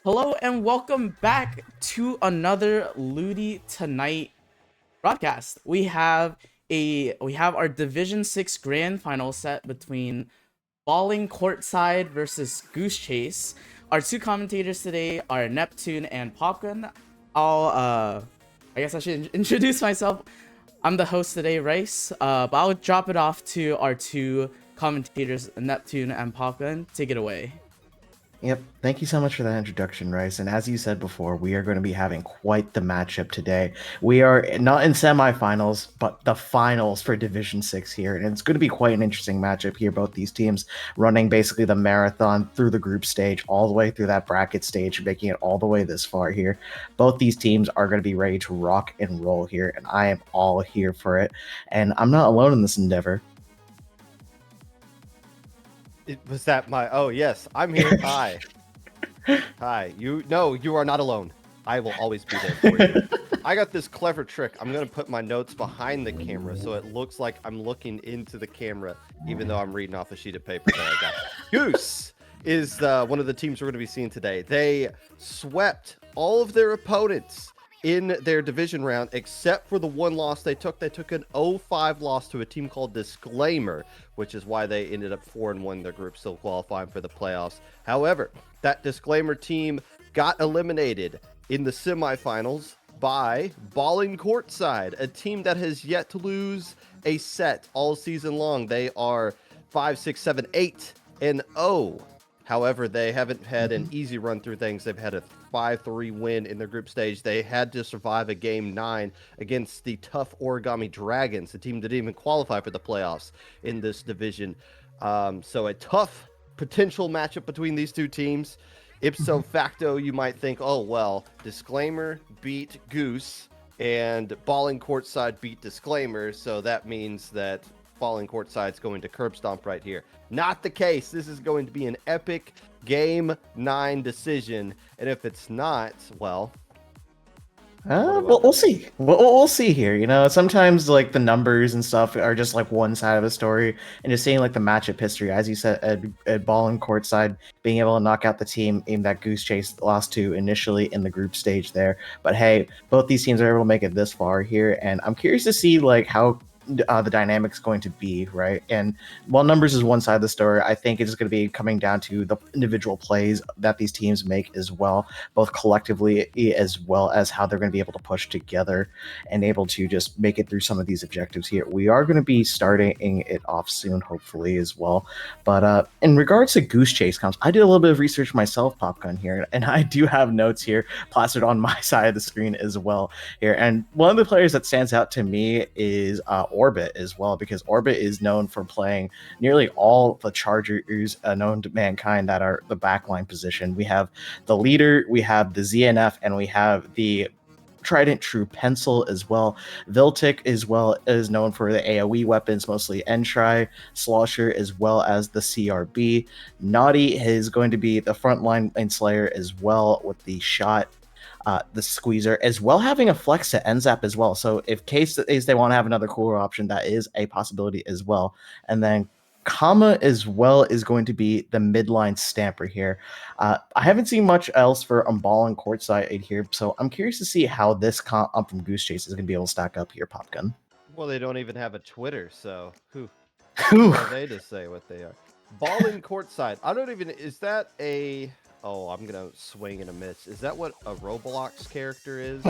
Hello and welcome back to another Ludi Tonight broadcast. We have our Division 6 Grand Final set between Balling Courtside versus Goose Chase. Our two commentators today are Neptune and Popgun. I guess I should introduce myself. I'm the host today, Rice. But I'll drop it off to our two commentators, Neptune and Popgun. Take it away. Yep, thank you so much for that introduction, Rice. And as you said before, we are going to be having quite the matchup today. We are not in semifinals, but the finals for Division 6 here. And it's going to be quite an interesting matchup here. Both these teams running basically the marathon through the group stage, all the way through that bracket stage, making it all the way this far here. Both these teams are going to be ready to rock and roll here, and I am all here for it. And I'm not alone in this endeavor. Was that my? Oh yes, I'm here. Hi, hi. You are not alone. I will always be there for you. I got this clever trick. I'm gonna put my notes behind the camera so it looks like I'm looking into the camera, even though I'm reading off a sheet of paper that I got. Goose is one of the teams we're gonna be seeing today. They swept all of their opponents in their division round, except for the one loss they took. They took an 0-5 loss to a team called Disclaimer, which is why they ended up 4-1 in their group, still qualifying for the playoffs. However, that Disclaimer team got eliminated in the semifinals by Balling Courtside, a team that has yet to lose a set all season long. They are 5-6-7-8-0. However, they haven't had an easy run through things. They've had a 5-3 win in their group stage. They had to survive a game 9 against the tough Origami Dragons, the team that didn't even qualify for the playoffs in this division. So a tough potential matchup between these two teams. Ipso facto, you might think, oh, well, Disclaimer beat Goose and Balling Courtside beat Disclaimer. So that means that Balling Courtside's going to curb stomp right here. Not the case. This is going to be an epic Game 9 decision. And if it's not, well... We'll see. We'll see here. You know, sometimes like the numbers and stuff are just like one side of the story, and just seeing like the matchup history, as you said, at Balling Courtside being able to knock out the team in that Goose Chase lost to initially in the group stage there. But hey, both these teams are able to make it this far here, and I'm curious to see like how the dynamic's going to be, right? And while numbers is one side of the story, I think it's going to be coming down to the individual plays that these teams make as well, both collectively as well as how they're going to be able to push together and able to just make it through some of these objectives here. We are going to be starting it off soon, hopefully, as well. But in regards to Goose Chase comps, I did a little bit of research myself, Popgun here, and I do have notes here plastered on my side of the screen as well here. And one of the players that stands out to me is Orbit as well, because Orbit is known for playing nearly all the Chargers known to mankind that are the backline position. We have the leader, we have the ZNF, and we have the Trident True Pencil as well. Viltic as well is known for the AoE weapons, mostly Entry, Slosher, as well as the CRB. Naughty is going to be the frontline and Slayer as well with the shot, the squeezer, as well having a flex to NZAP as well. So if case they want to have another cooler option, that is a possibility as well. And then Comma as well is going to be the midline stamper here. I haven't seen much else for Balling Courtside here, so I'm curious to see how this comp from Goose Chase is going to be able to stack up here, Popgun. Well, they don't even have a Twitter, so who Whew. are they to say what they are? Balling Courtside. I don't even... Is that a... Oh, I'm going to swing and a miss. Is that what a Roblox character is?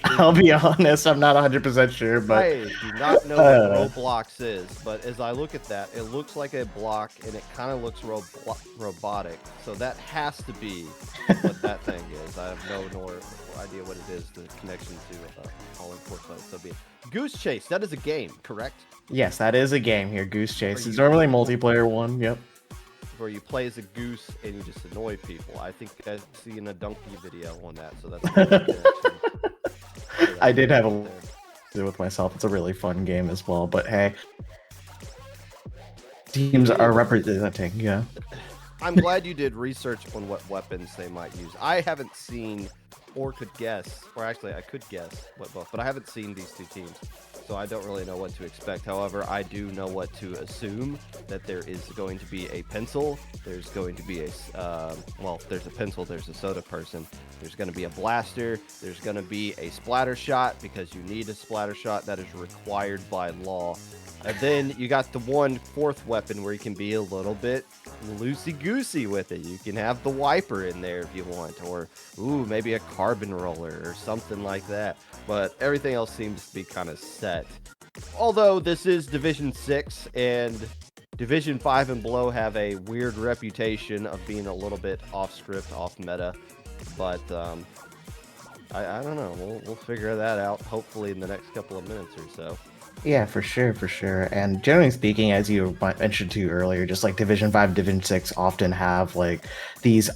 I'll be honest, I'm not 100% sure, but... I do not know what Roblox is, but as I look at that, it looks like a block, and it kind of looks robotic. So that has to be what that thing is. I have no idea what it is, the connection to Balling Courtside. So be Goose Chase, that is a game, correct? Yes, that is a game here, Goose Chase. It's normally a multiplayer one, yep. Where you play as a goose and you just annoy people. I think I've seen a donkey video on that, so that's I did have a do with myself. It's a really fun game as well, but hey, teams are representing, yeah. I'm glad you did research on what weapons they might use. I haven't seen or could guess, or actually I could guess what both, but I haven't seen these two teams. so I don't really know what to expect. However, I do know what to assume, that there is going to be a pencil, there's going to be well, if there's a pencil, there's a soda person, there's going to be a blaster, there's going to be a splatter shot, because you need a splatter shot, that is required by law. And then you got the 1/4 weapon where you can be a little bit loosey-goosey with it. You can have the wiper in there if you want, or maybe a carbon roller or something like that. But everything else seems to be kind of set. Although this is Division 6, and Division 5 and below have a weird reputation of being a little bit off-script, off-meta. But I don't know. We'll figure that out, hopefully, in the next couple of minutes or so. Yeah, for sure. And generally speaking, as you mentioned to earlier, just like Division 5, Division 6 often have like these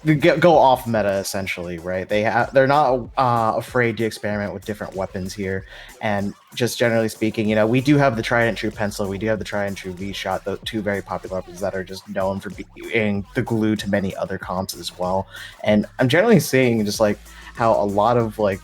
go off meta essentially, right? They're not afraid to experiment with different weapons here. And just generally speaking, you know, we do have the tried and true pencil, we do have the tried and true V-shot, the two very popular weapons that are just known for being the glue to many other comps as well. And I'm generally seeing just like how a lot of like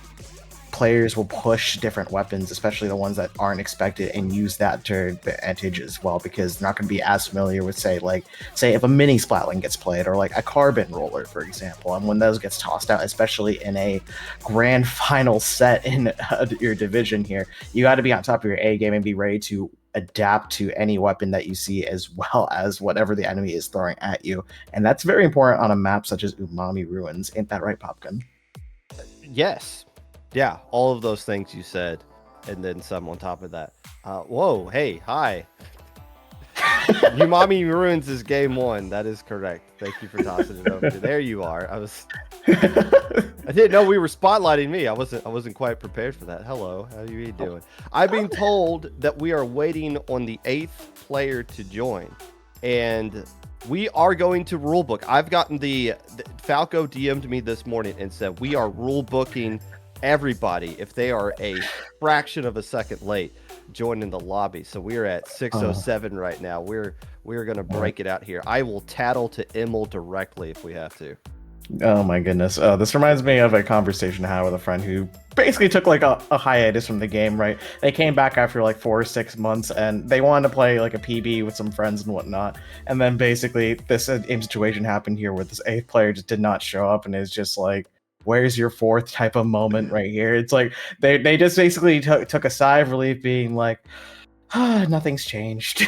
players will push different weapons, especially the ones that aren't expected, and use that to advantage as well, because they're not going to be as familiar with, say if a mini splatling gets played, or like a carbon roller, for example. And when those gets tossed out, especially in a grand final set in your division here, you got to be on top of your A game and be ready to adapt to any weapon that you see, as well as whatever the enemy is throwing at you. And that's very important on a map such as Umami Ruins. Ain't that right, Popkin? Yes. Yeah, all of those things you said, and then some on top of that. Whoa, hey, hi. Umami Ruins is game 1. That is correct. Thank you for tossing it over. There you are. I didn't know we were spotlighting me. I wasn't quite prepared for that. Hello, how are you doing? I've been told that we are waiting on the 8th player to join, and we are going to rulebook. I've gotten the Falco DM'd me this morning and said we are rulebooking everybody if they are a fraction of a second late joining the lobby. So we're at 6:07 right now. We're going to break it out here. I will tattle to Emil directly if we have to. Oh my goodness. This reminds me of a conversation I had with a friend who basically took like a hiatus from the game, right? They came back after like 4 or 6 months, and they wanted to play like a PB with some friends and whatnot. And then basically this same situation happened here where this 8th player just did not show up, and is just like, where's your 4th type of moment right here? It's like they just basically took a sigh of relief, being like, nothing's changed.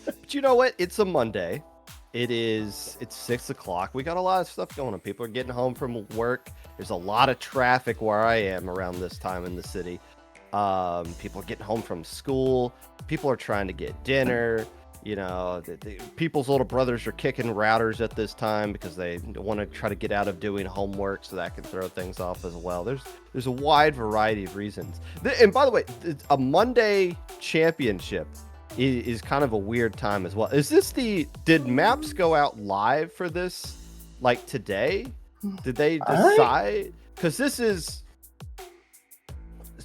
But you know what? It's a Monday. It's 6 o'clock. We got a lot of stuff going on. People are getting home from work. There's a lot of traffic where I am around this time in the city. People are getting home from school. People are trying to get dinner. You know, people's little brothers are kicking routers at this time because they want to try to get out of doing homework, so that can throw things off as well. There's a wide variety of reasons. And by the way, a Monday championship is kind of a weird time as well. Did maps go out live for this like today? Did they decide? Because this is,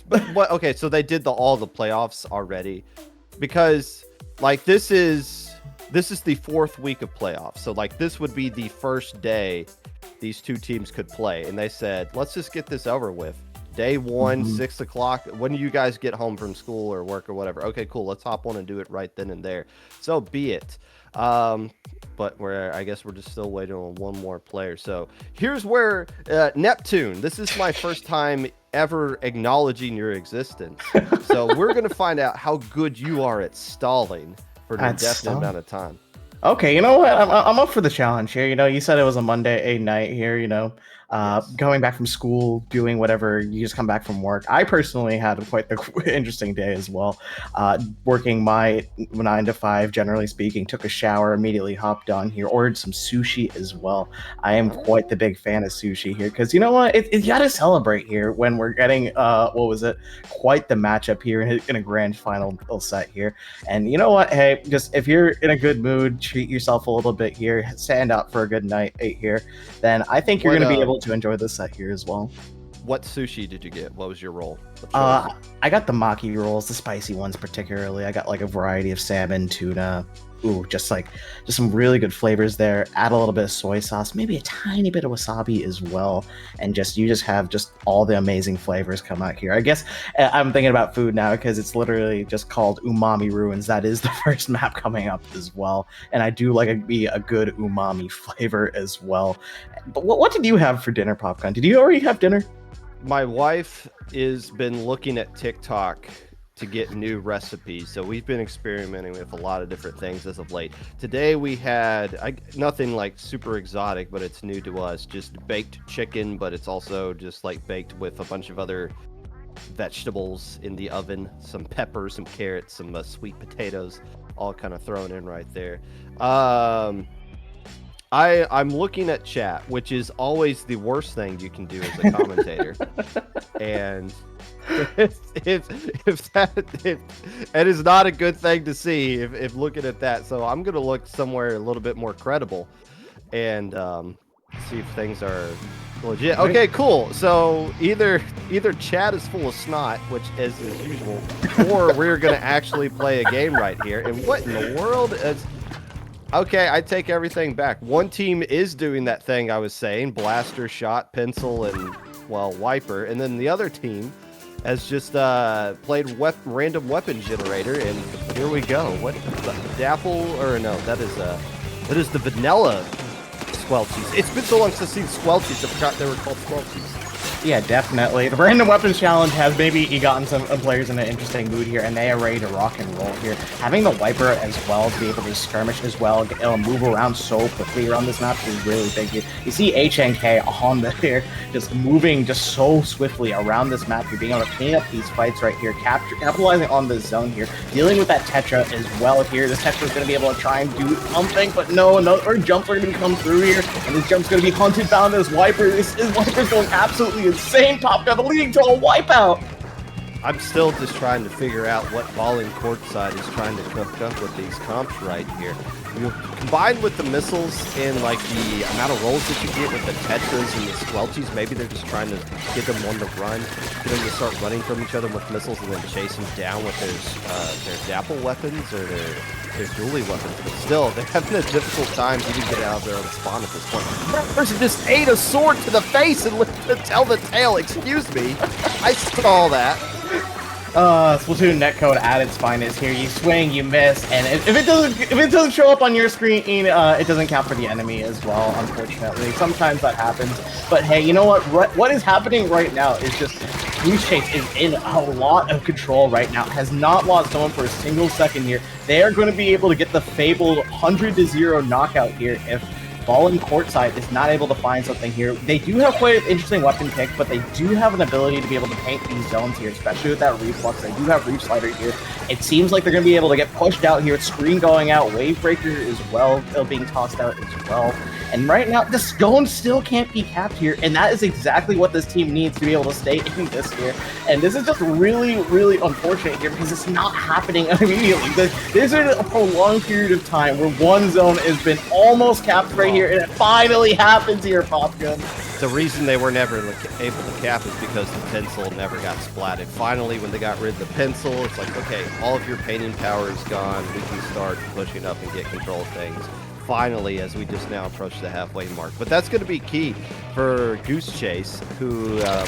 but okay, so they did all the playoffs already, because like this is the 4th week of playoffs. So like this would be the first day these two teams could play, and they said, let's just get this over with. Day 1, 6 o'clock. When do you guys get home from school or work or whatever? Okay, cool. Let's hop on and do it right then and there. So be it. But I guess we're just still waiting on one more player. So here's where Neptune. This is my first time ever acknowledging your existence. So we're gonna find out how good you are at stalling for an indefinite amount of time. Okay, you know what? I'm up for the challenge here. You know, you said it was a Monday night here. You know, going back from school, doing whatever. You just come back from work. I personally had quite the interesting day as well. Working my 9 to 5, generally speaking. Took a shower, immediately hopped on here, ordered some sushi as well. I am quite the big fan of sushi here, because you know what? You gotta celebrate here when we're getting quite the matchup here in a grand final set here. And you know what? Hey, just if you're in a good mood, treat yourself a little bit here, stand up for a good night here, then I think you're going to be able to enjoy this set here as well. What sushi did you get? What was your roll? I got the maki rolls, the spicy ones particularly. I got like a variety of salmon, tuna. Ooh, just some really good flavors there. Add a little bit of soy sauce, maybe a tiny bit of wasabi as well, and you just have just all the amazing flavors come out here. I guess I'm thinking about food now because it's literally just called Umami Ruins. That is the first map coming up as well, and I do like it be a good umami flavor as well. But what did you have for dinner, Popcorn? Did you already have dinner? My wife has been looking at TikTok to get new recipes, so we've been experimenting with a lot of different things as of late. Today we had nothing like super exotic, but it's new to us, just baked chicken, but it's also just like baked with a bunch of other vegetables in the oven, some peppers, some carrots, some sweet potatoes, all kind of thrown in right there. I'm looking at chat, which is always the worst thing you can do as a commentator. And it is not a good thing to see if looking at that. So I'm going to look somewhere a little bit more credible and see if things are legit. Okay, cool. So either chat is full of snot, which is as usual, or we're going to actually play a game right here. And what in the world is... Okay, I take everything back. One team is doing that thing I was saying, blaster, shot, pencil, and, well, wiper. And then the other team has just played random weapon generator, and here we go. What, Dapple, or no, that is the vanilla Squelchies. It's been so long since I've seen Squelchies, I forgot they were called Squelchies. Yeah, definitely. The Random Weapons Challenge has maybe gotten some players in an interesting mood here, and they are ready to rock and roll here. Having the Wiper as well to be able to skirmish as well, move around so quickly around this map is really big here. You see HNK on there, just moving just so swiftly around this map. You're being able to clean up these fights right here, capitalizing on this zone here, dealing with that Tetra as well here. This Tetra is going to be able to try and do something, but no, another jumps are going to come through here, and this jump's going to be hunted down as Wiper. This Wiper's going absolutely insane, Top Gun, leading to a wipeout. I'm still just trying to figure out what Balling Courtside is trying to cook up with these comps right here. Combined with the missiles and like the amount of rolls that you get with the Tetras and the Squelchies, maybe they're just trying to get them on the run, get them to start running from each other with missiles and then chase them down with their Dapple weapons or their dually weapons. But still, they're having a difficult time even getting out of their own spawn at this point. That person just ate a sword to the face and lived to tell the tale. Excuse me. I saw that. Splatoon netcode at its finest here. You swing, you miss, and if it doesn't show up on your screen, it doesn't count for the enemy as well, unfortunately. Sometimes that happens. But hey, you know what? What is happening right now is just Goose Chase is in a lot of control right now. Has not lost someone for a single second here. They are going to be able to get the fabled 100-0 knockout here if Balling Courtside is not able to find something here. They do have quite an interesting weapon pick, but they do have an ability to be able to paint these zones here, especially with that reflux. They do have Reef Slider here. It seems like they're going to be able to get pushed out here. Screen going out, Wave Breaker as well, being tossed out as well. And right now, the zone still can't be capped here, and that is exactly what this team needs to be able to stay in this here. And this is just really, really unfortunate here because it's not happening immediately. This is a prolonged period of time where one zone has been almost capped right here, and it finally happens here, Popgun. The reason they were never able to cap is because the pencil never got splatted. Finally, when they got rid of the pencil, it's like, okay, all of your painting power is gone. We can start pushing up and get control of things. Finally, as we just now approach the halfway mark. But that's going to be key for Goose Chase, who is going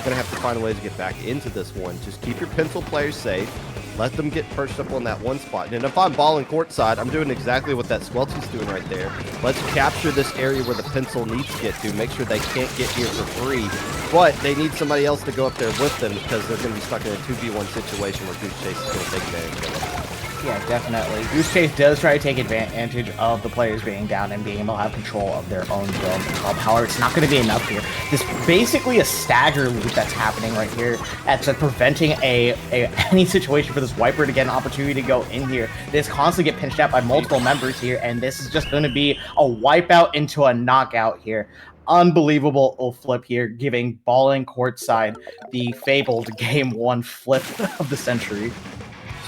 to have to find a way to get back into this one. Just keep your pencil players safe. Let them get perched up on that one spot. And if I'm balling courtside, I'm doing exactly what that Squelchy's doing right there. Let's capture this area where the pencil needs to get to. Make sure they can't get here for free. But they need somebody else to go up there with them because they're going to be stuck in a 2v1 situation where Goose Chase is going to take advantage of it. Yeah, definitely. Goose Chase does try to take advantage of the players being down and being able to have control of their own zone. However, it's not going to be enough here. This basically a stagger loop that's happening right here. That's preventing any situation for this Wiper to get an opportunity to go in here. This constantly get pinched out by multiple members here, and this is just going to be a wipeout into a knockout here. Unbelievable flip here, giving Balling Courtside the fabled Game 1 flip of the century.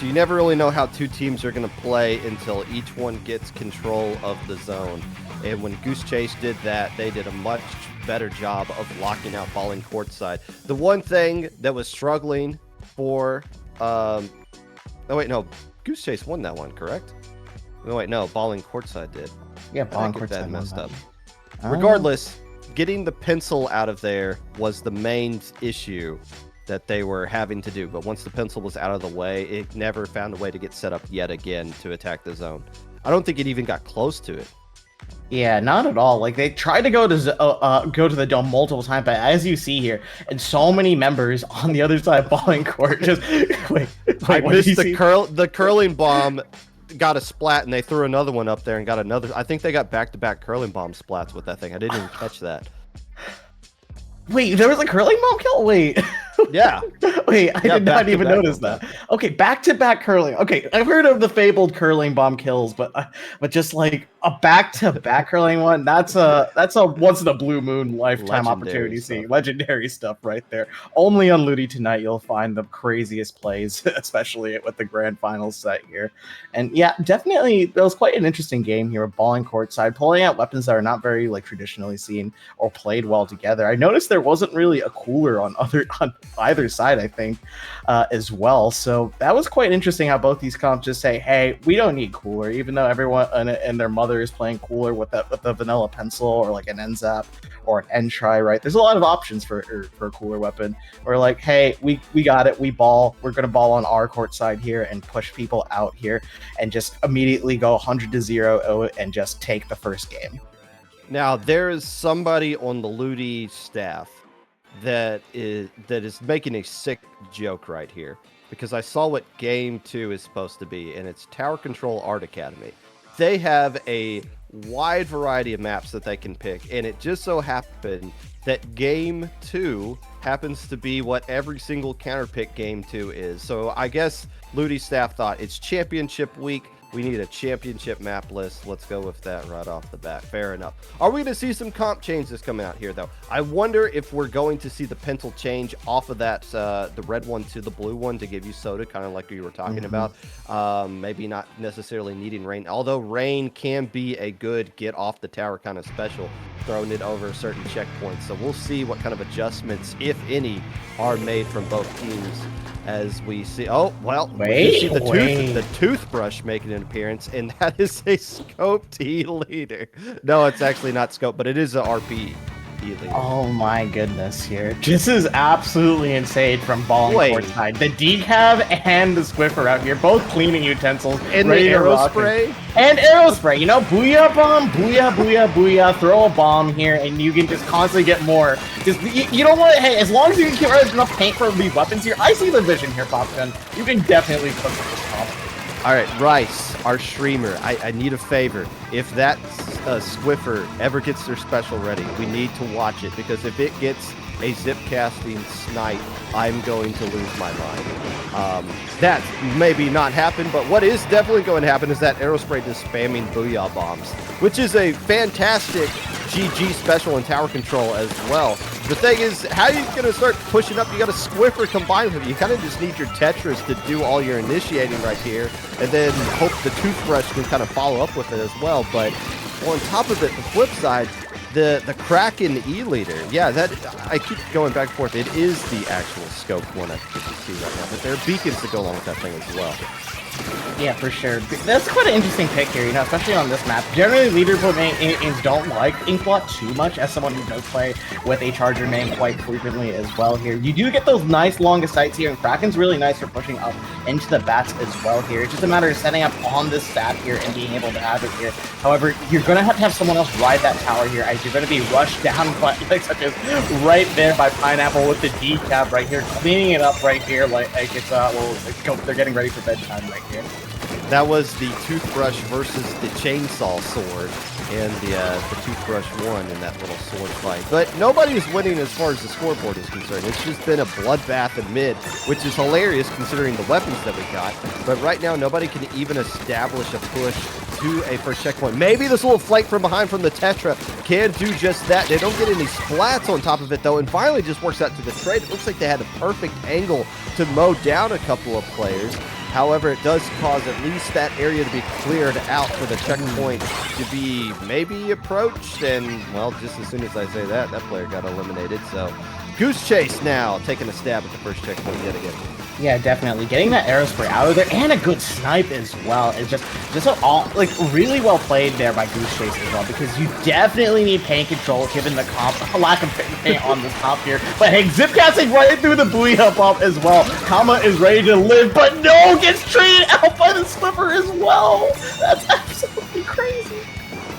So you never really know how two teams are going to play until each one gets control of the zone. And when Goose Chase did that, they did a much better job of locking out balling courtside. The one thing that was struggling for, oh wait, no, Goose Chase won that one, correct? No, wait, no, balling courtside did. Yeah, balling courtside courtside messed up. Oh. Regardless, getting the pencil out of there was the main issue that they were having to do. But once the pencil was out of the way, it never found a way to get set up yet again to attack the zone. I don't think it even got close to it. Yeah, not at all. Like they tried to go to the dome multiple times, but as you see here, and so many members on the other side of balling court just wait. I what did missed you see? the curling bomb. Got a splat, and they threw another one up there and got another. I think they got back-to-back curling bomb splats with that thing. I didn't even catch that. Wait, there was a curling bomb kill? Wait. Yeah. Wait, I Yeah, did not even back-to-back notice ones. that. Okay, back-to-back curling. Okay, I've heard of the fabled curling bomb kills, but just like a back-to-back curling one, that's a once in a blue moon lifetime Legendary opportunity. stuff. See, legendary stuff right there. Only on Ludi tonight you'll find the craziest plays, especially with the grand finals set here. And yeah, definitely that was quite an interesting game here with balling courtside, pulling out weapons that are not very like traditionally seen or played well together. I noticed there wasn't really a cooler on either side, I think, as well. So that was quite interesting how both these comps just say, hey, we don't need cooler, even though everyone and their mother is playing cooler with the vanilla pencil or like an NZAP or an N-Try, right? There's a lot of options for a cooler weapon. We're like, hey, we got it. We're going to ball on our court side here and push people out here and just immediately go 100-0 and just take the first game. Now, there is somebody on the Ludi staff that is making a sick joke right here, because I saw what Game 2 is supposed to be, and it's Tower Control Art Academy. They have a wide variety of maps that they can pick, and it just so happened that Game 2 happens to be what every single counterpick Game 2 is. So I guess Ludi staff thought it's championship week. We need a championship map list. Let's go with that right off the bat. Fair enough. Are we going to see some comp changes coming out here, though? I wonder if we're going to see the pencil change off of that, the red one to the blue one to give you soda, kind of like you were talking about. Maybe not necessarily needing rain, although rain can be a good get off the tower kind of special, throwing it over certain checkpoints. So we'll see what kind of adjustments, if any, are made from both teams. As we see, oh well, we see the toothbrush making an appearance, and that is a Scope T leader. No, it's actually not Scope, but it is a RP T leader. Oh my goodness, here this is absolutely insane from balling court side. The decaf and the Swiffer out here, both cleaning utensils, and the arrow spray. And arrow spray, you know, booyah bomb, booyah, booyah, booyah. Throw a bomb here, and you can just constantly get more. Just you know what? Hey, as long as you can get enough paint for these weapons here, I see the vision here, Popgun. You can definitely cook with this comp. All right, Rice, our streamer, I need a favor. If that Swiffer ever gets their special ready, we need to watch it, because if it gets a zip casting snipe, I'm going to lose my mind. That maybe not happen, but what is definitely going to happen is that Aerospray just spamming Booyah Bombs, which is a fantastic GG special in tower control as well. The thing is, how are you going to start pushing up? You got a Swiffer combined with it. You kind of just need your Tetris to do all your initiating right here, and then hope the toothbrush can kind of follow up with it as well. But on top of it, the flip side, the Kraken E-Leader, yeah, that I keep going back and forth. It is the actual Scope one I can see right now, but there are beacons to go along with that thing as well. Yeah, for sure. That's quite an interesting pick here, you know, especially on this map. Generally, leaderboard mains don't like Inkblot too much, as someone who does play with a Charger main quite frequently as well here. You do get those nice longest sights here, and Kraken's really nice for pushing up into the bats as well here. It's just a matter of setting up on this stat here and being able to have it here. However, you're going to have someone else ride that tower here, as you're going to be rushed down by, like, such as right there by Pineapple with the decaf right here, cleaning it up right here like it's, they're getting ready for bedtime right here. That was the toothbrush versus the chainsaw sword, and the toothbrush won in that little sword fight. But nobody is winning as far as the scoreboard is concerned. It's just been a bloodbath in mid, which is hilarious considering the weapons that we got. But right now, nobody can even establish a push to a first checkpoint. Maybe this little flank from behind from the Tetra can do just that. They don't get any splats on top of it, though, and finally just works out to the trade. It looks like they had a perfect angle to mow down a couple of players. However, it does cause at least that area to be cleared out for the checkpoint to be maybe approached. And, well, just as soon as I say that, that player got eliminated. So, Goose Chase now taking a stab at the first checkpoint yet again. Yeah, definitely. Getting that arrow spray out of there and a good snipe as well is just like really well played there by Goose Chase as well, because you definitely need paint control given the lack of paint on the top here. But hey, zip casting right through the Booyah Bomb as well. Kama is ready to live, but no, gets traded out by the Slipper as well. That's absolutely crazy.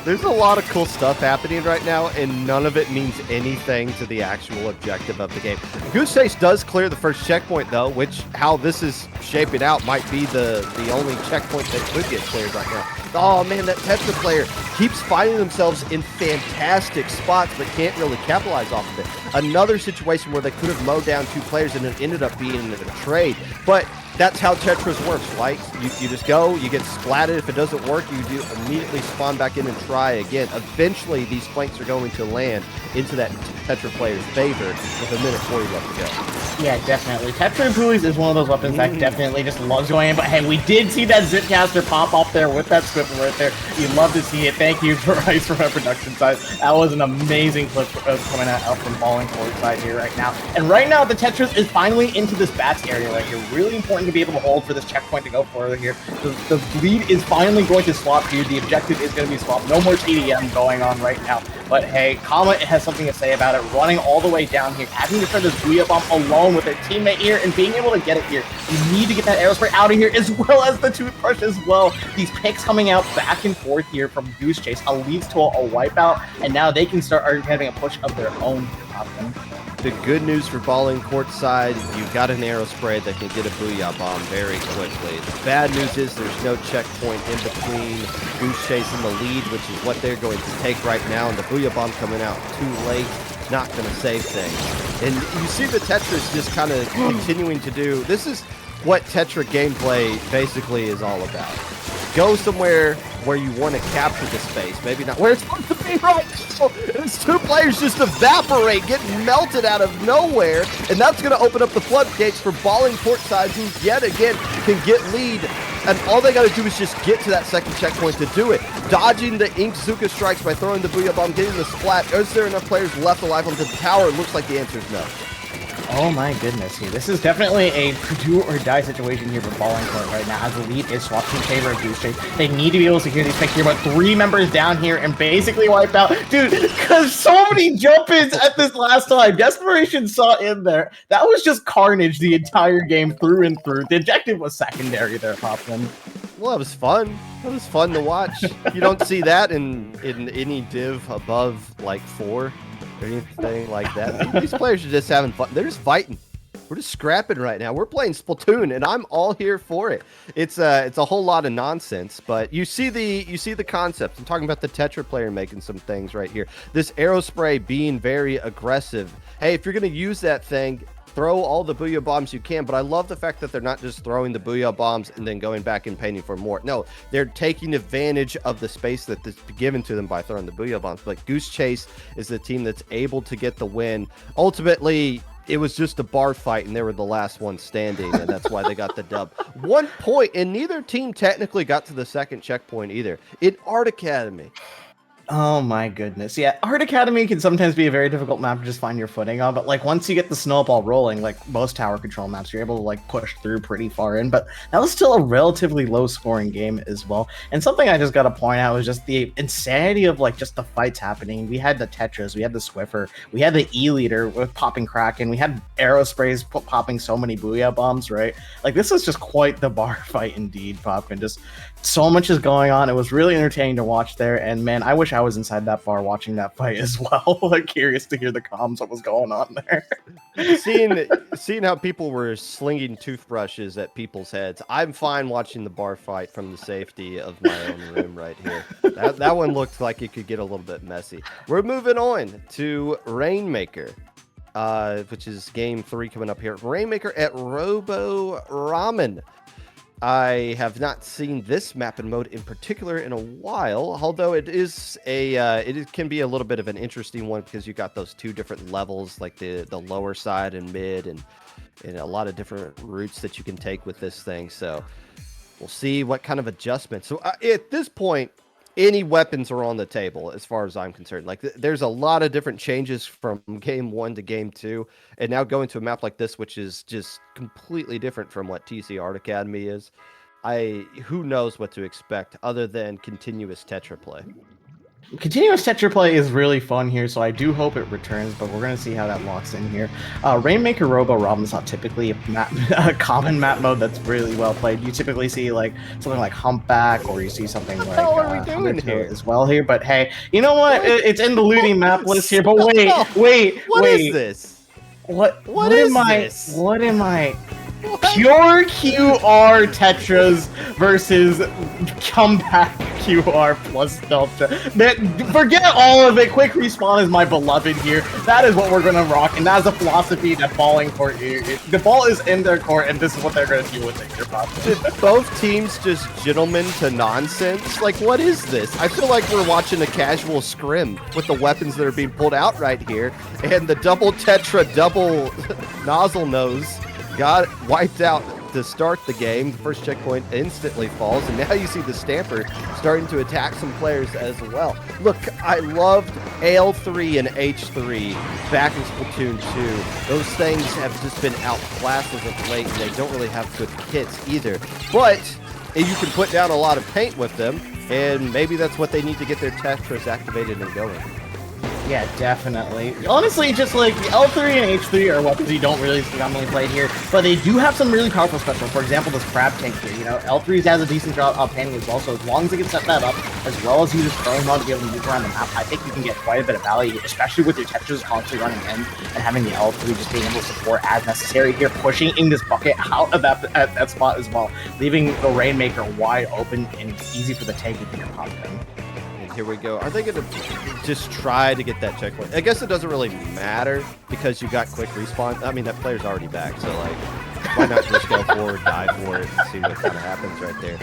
There's a lot of cool stuff happening right now, and none of it means anything to the actual objective of the game. Goose Chase does clear the first checkpoint, though, which how this is shaping out might be the only checkpoint that could get cleared right now. Oh, man, that Tetra player keeps finding themselves in fantastic spots, but can't really capitalize off of it. Another situation where they could have mowed down 2 players, and it ended up being a trade. But that's how Tetris works, right? You just go, you get splatted. If it doesn't work, you do immediately spawn back in and try again. Eventually, these flanks are going to land into that Tetra player's favor with a minute 40 left to go. Yeah, definitely. Tetra Pooies is one of those weapons that definitely just loves going in. But hey, we did see that Zipcaster pop up there with that Swiffer right there. You love to see it. Thank you for Ice from our production side. That was an amazing clip coming out from Balling Court side here right now. And right now, the Tetris is finally into this bats area right here. Really important to be able to hold for this checkpoint to go further here. The lead is finally going to swap here. The objective is going to be swapped. No more TDM going on right now. But hey, Kama has something to say about it. Running all the way down here, having to try this Booyah Bomb alone with their teammate here and being able to get it here. You need to get that aerospray out of here as well as the toothbrush as well. These picks coming out back and forth here from Goose Chase leads to a wipeout, and now they can start having a push of their own option. The good news for Balling Court side, you've got an arrow spray that can get a Booyah Bomb very quickly. The bad news is there's no checkpoint in between Goose Chase and the lead, which is what they're going to take right now, and the Booyah Bomb coming out too late, not going to save things. And you see the Tetris just kind of continuing to do, this is what Tetra gameplay basically is all about. Go somewhere where you want to capture the space, maybe not where it's supposed to be right now. These 2 players just evaporate, get melted out of nowhere, and that's going to open up the floodgates for Balling Court side, who yet again can get lead, and all they got to do is just get to that second checkpoint to do it. Dodging the Ink Zuka strikes by throwing the Booyah Bomb, getting the splat. Is there enough players left alive on the tower? It looks like the answer is no. Oh my goodness, here. This is definitely a do or die situation here for Balling Court right now, as the lead is swapped in favor of Goose Chase. They need to be able to secure these picks here, but 3 members down here and basically wiped out. Dude, because so many jump-ins at this last time. Desperation saw in there. That was just carnage the entire game through and through. The objective was secondary there, Popman. Well, that was fun. That was fun to watch. You don't see that in any div above, like, 4. Or anything like that. These players are just having fun. They're just fighting. We're just scrapping right now. We're playing Splatoon, and I'm all here for it. It's a whole lot of nonsense, but you see the concept. I'm talking about the Tetra player making some things right here. This arrow spray being very aggressive. Hey, if you're gonna use that thing, throw all the Booyah Bombs you can, but I love the fact that they're not just throwing the Booyah Bombs and then going back and painting for more. No, they're taking advantage of the space that is given to them by throwing the Booyah Bombs. But Goose Chase is the team that's able to get the win. Ultimately, it was just a bar fight, and they were the last one standing, and that's why they got the dub. 1 point, and neither team technically got to the second checkpoint either. In Art Academy. Oh my goodness. Yeah, Art Academy can sometimes be a very difficult map to just find your footing on, but like once you get the snowball rolling, like most tower control maps, you're able to like push through pretty far in, but that was still a relatively low scoring game as well. And something I just got to point out was just the insanity of like just the fights happening. We had the Tetris, we had the Swiffer, we had the E-Leader with popping Kraken, we had arrow sprays popping so many Booyah Bombs, right? Like this is just quite the bar fight indeed, Pop, and just so much is going on. It was really entertaining to watch there, and man, I wish I was inside that bar watching that fight as well. Like curious to hear the comms, what was going on there. Seeing how people were slinging toothbrushes at people's heads, I'm fine watching the bar fight from the safety of my own room right here. That one looked like it could get a little bit messy. We're moving on to Rainmaker, which is game 3 coming up here. Rainmaker at Robo Ramen. I have not seen this map and mode in particular in a while, although it can be a little bit of an interesting one because you got those 2 different levels, like the lower side and mid, and and a lot of different routes that you can take with this thing. So we'll see what kind of adjustments. So at this point, any weapons are on the table as far as I'm concerned. Like there's a lot of different changes from game 1 to game 2, and now going to a map like this, which is just completely different from what TC Art Academy is. Who knows what to expect other than continuous Tetra play. Continuous Tetra play is really fun here, so I do hope it returns, but we're going to see how that locks in here. Rainmaker Robo Robin's not typically a common map mode that's really well played. You typically see like something like Humpback, or you see something like what are we doing here as well here. But hey, you know what? It's in the looting map list here. But wait. What is this? What is am I? this? What am I? Pure QR Tetras versus comeback QR plus Delta. Forget all of it. Quick respawn is my beloved here. That is what we're going to rock, and that's a philosophy that balling court. The ball is in their court, and this is what they're going to deal with it. Did both teams just gentlemen to nonsense? Like, what is this? I feel like we're watching a casual scrim with the weapons that are being pulled out right here, and the double Tetra, double nozzle nose got wiped out to start the game. The first checkpoint instantly falls, and now you see the Stamper starting to attack some players as well. Look, I loved AL3 and H3 back in Splatoon 2. Those things have just been outclassed as of late, and they don't really have good kits either. But you can put down a lot of paint with them, and maybe that's what they need to get their Tetras activated and going. Yeah, definitely. Honestly, just like L3 and H3 are weapons you don't really see commonly played here, but they do have some really powerful specials. For example, this crab tank here. You know, L3 has a decent job of painting as well, so as long as it can set that up, as well as use its throwing rod to be able to move around the map, I think you can get quite a bit of value, especially with your Tetras constantly running in and having the L3 just being able to support as necessary here, pushing in this bucket out of that spot as well, leaving the Rainmaker wide open and easy for the tank to get popped in. Here we go. Are they going to just try to get that checkpoint? I guess it doesn't really matter because you got quick respawn. I mean, that player's already back, so like, why not just go forward, die for it, and see what kind of happens right there.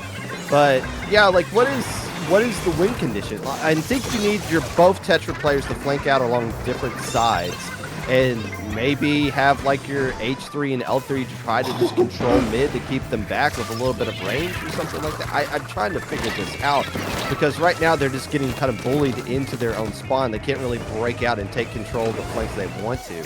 But yeah, like, what is the win condition? I think you need your both Tetra players to flank out along different sides, and maybe have like your H3 and L3 to try to just control mid to keep them back with a little bit of range or something like that. I'm trying to figure this out because right now they're just getting kind of bullied into their own spawn. They can't really break out and take control of the flanks they want to.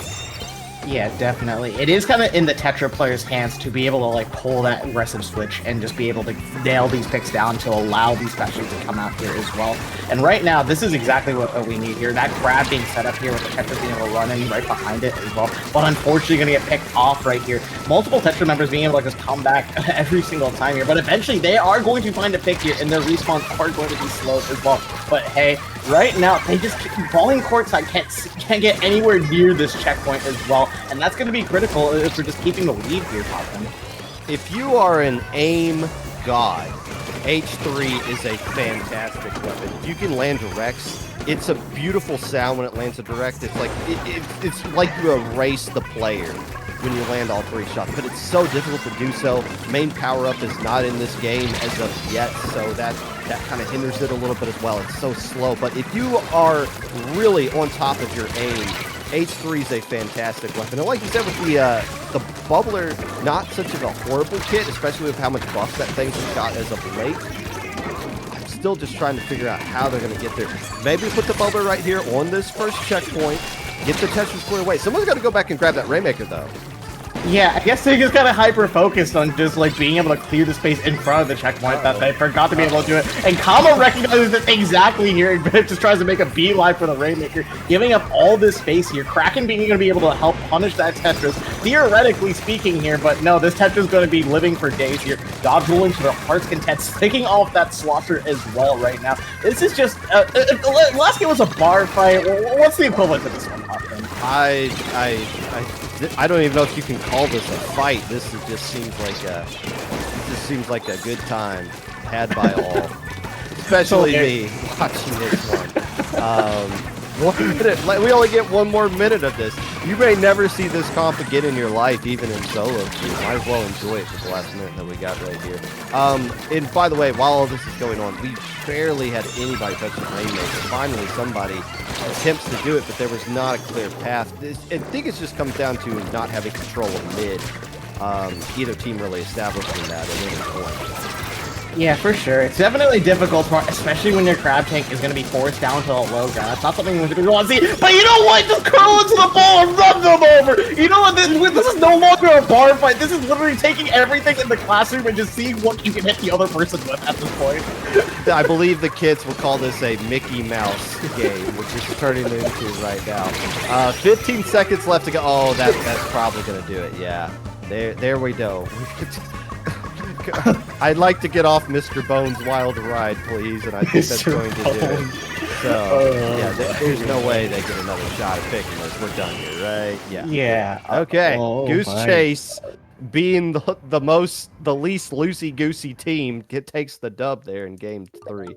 Yeah, definitely. It is kind of in the Tetra player's hands to be able to like pull that aggressive switch and just be able to nail these picks down to allow these specials to come out here as well. And right now, this is exactly what we need here. That grab being set up here with the Tetra being able to run in right behind it as well. But unfortunately, going to get picked off right here. Multiple Tetra members being able to just come back every single time here. But eventually, they are going to find a pick here, and their respawns are going to be slow as well. But hey, right now, they just balling courtside can't get anywhere near this checkpoint as well. And that's going to be critical if we're just keeping the lead here, Poppin. If you are an aim god, H3 is a fantastic weapon. If you can land directs, it's a beautiful sound when it lands a direct. It's like it's like you erase the player when you land all 3 shots, but it's so difficult to do so. Main power-up is not in this game as of yet, so that kind of hinders it a little bit as well. It's so slow, but if you are really on top of your aim, H3 is a fantastic weapon. And like you said, with the Bubbler, not such a horrible kit, especially with how much buff that thing's got as of late. I'm still just trying to figure out how they're going to get there. Maybe put the Bubbler right here on this first checkpoint, get the Tetris clear away. Someone's got to go back and grab that Rainmaker, though. Yeah, I guess they just kind of hyper-focused on just, like, being able to clear the space in front of the checkpoint that they forgot to be able to do it. And Kama recognizes it exactly here and just tries to make a beeline for the Rainmaker, giving up all this space here. Kraken being going to be able to help punish that Tetris, theoretically speaking here, but no, this Tetris is going to be living for days here. Dodge rolling to the heart's content, sticking off that Slosher as well right now. This is just, last game was a bar fight. What's the equivalent to this one, Hoffman? I don't even know if you can call this a fight. This just seems like a good time had by all, especially me watching this one. 1 minute. We only get one more minute of this. You may never see this comp again in your life, even in solo queue. Might as well enjoy it for the last minute that we got right here. And by the way, while all this is going on, we barely had anybody touch the Rainmaker. Finally, somebody attempts to do it, but there was not a clear path. I think it just comes down to not having control of mid. Either team really establishing that at any point. Yeah, for sure. It's definitely difficult, especially when your crab tank is going to be forced down to a low ground. It's not something we want to see. But you know what? Just curl into the ball and run them over. You know what? This is no longer a bar fight. This is literally taking everything in the classroom and just seeing what you can hit the other person with at this point. I believe the kids will call this a Mickey Mouse game, which is turning into right now. 15 seconds left to go. Oh, that's probably going to do it. Yeah. There we go. I'd like to get off Mr. Bones' wild ride, please, and I think that's going to do it. So, yeah, there's no way they get another shot at picking us. We're done here, right? Yeah. Yeah. Okay. Goose Chase, being the least loosey-goosey team, takes the dub there in game 3.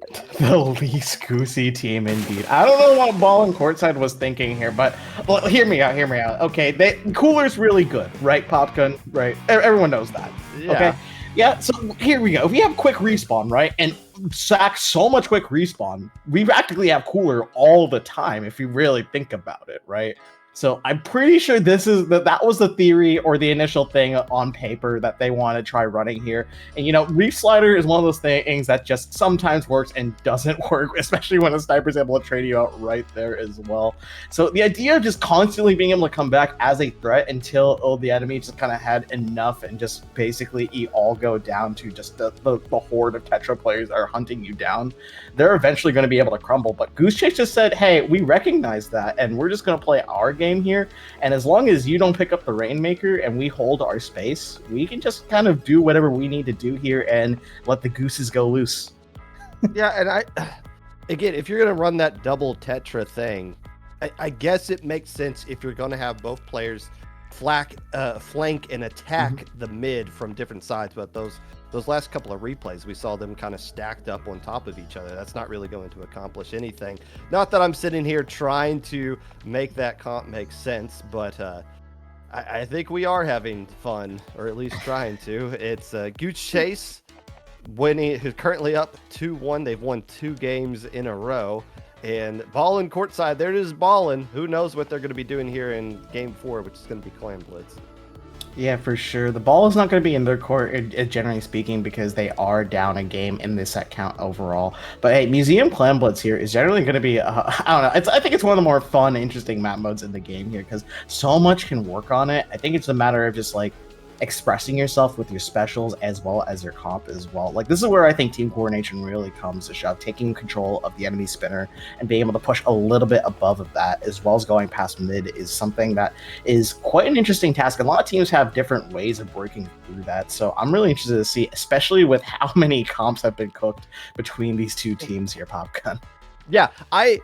The least goosey team, indeed. I don't know what Ball and Courtside was thinking here, but well, hear me out. Okay, Cooler's really good, right, Popgun? Right? Everyone knows that. Yeah. Okay. Yeah, so here we go. If we have quick respawn, right, and sack so much quick respawn, we practically have Cooler all the time if you really think about it, right? So I'm pretty sure that was the theory or the initial thing on paper that they want to try running here. And you know, Reef Slider is one of those things that just sometimes works and doesn't work, especially when a sniper's able to trade you out right there as well. So the idea of just constantly being able to come back as a threat until the enemy just kind of had enough and just basically all go down to just the horde of Tetra players that are hunting you down, they're eventually going to be able to crumble. But Goose Chase just said, hey, we recognize that and we're just going to play our game here, and as long as you don't pick up the Rainmaker and we hold our space, we can just kind of do whatever we need to do here and let the gooses go loose. Yeah, and again, if you're going to run that double Tetra thing, I guess it makes sense if you're going to have both players flank and attack the mid from different sides, but those last couple of replays, we saw them kind of stacked up on top of each other. That's not really going to accomplish anything. Not that I'm sitting here trying to make that comp make sense, but I think we are having fun, or at least trying to. It's Goose Chase winning, who's currently up 2-1. They've won 2 games in a row. And Ballin courtside, there it is, Ballin. Who knows what they're going to be doing here in game 4, which is going to be Clan Blitz. Yeah, for sure. The ball is not going to be in their court, generally speaking, because they are down a game in this set count overall. But hey, Museum Clan Blitz here is generally going to be, I don't know, I think it's one of the more fun, interesting map modes in the game here, because so much can work on it. I think it's a matter of just, like, expressing yourself with your specials as well as your comp as well. Like, this is where I think team coordination really comes to shove. Taking control of the enemy spinner and being able to push a little bit above of that, as well as going past mid, is something that is quite an interesting task. A lot of teams have different ways of working through that, so I'm really interested to see, especially with how many comps have been cooked between these two teams here, Popgun. Yeah, I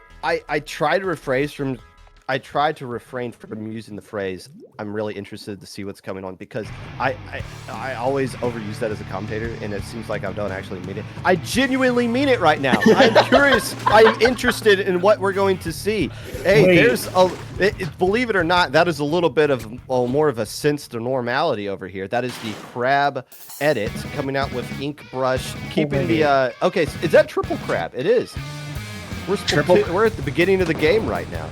try to refrain from using the phrase, I'm really interested to see what's coming on, because I always overuse that as a commentator, and it seems like I don't actually mean it. I genuinely mean it right now. I'm curious. I'm interested in what we're going to see. Hey, there's believe it or not, that is a little bit of more of a sense to normality over here. That is the Crab edit coming out with ink brush, keeping the okay, is that triple Crab? It is. We're at the beginning of the game right now.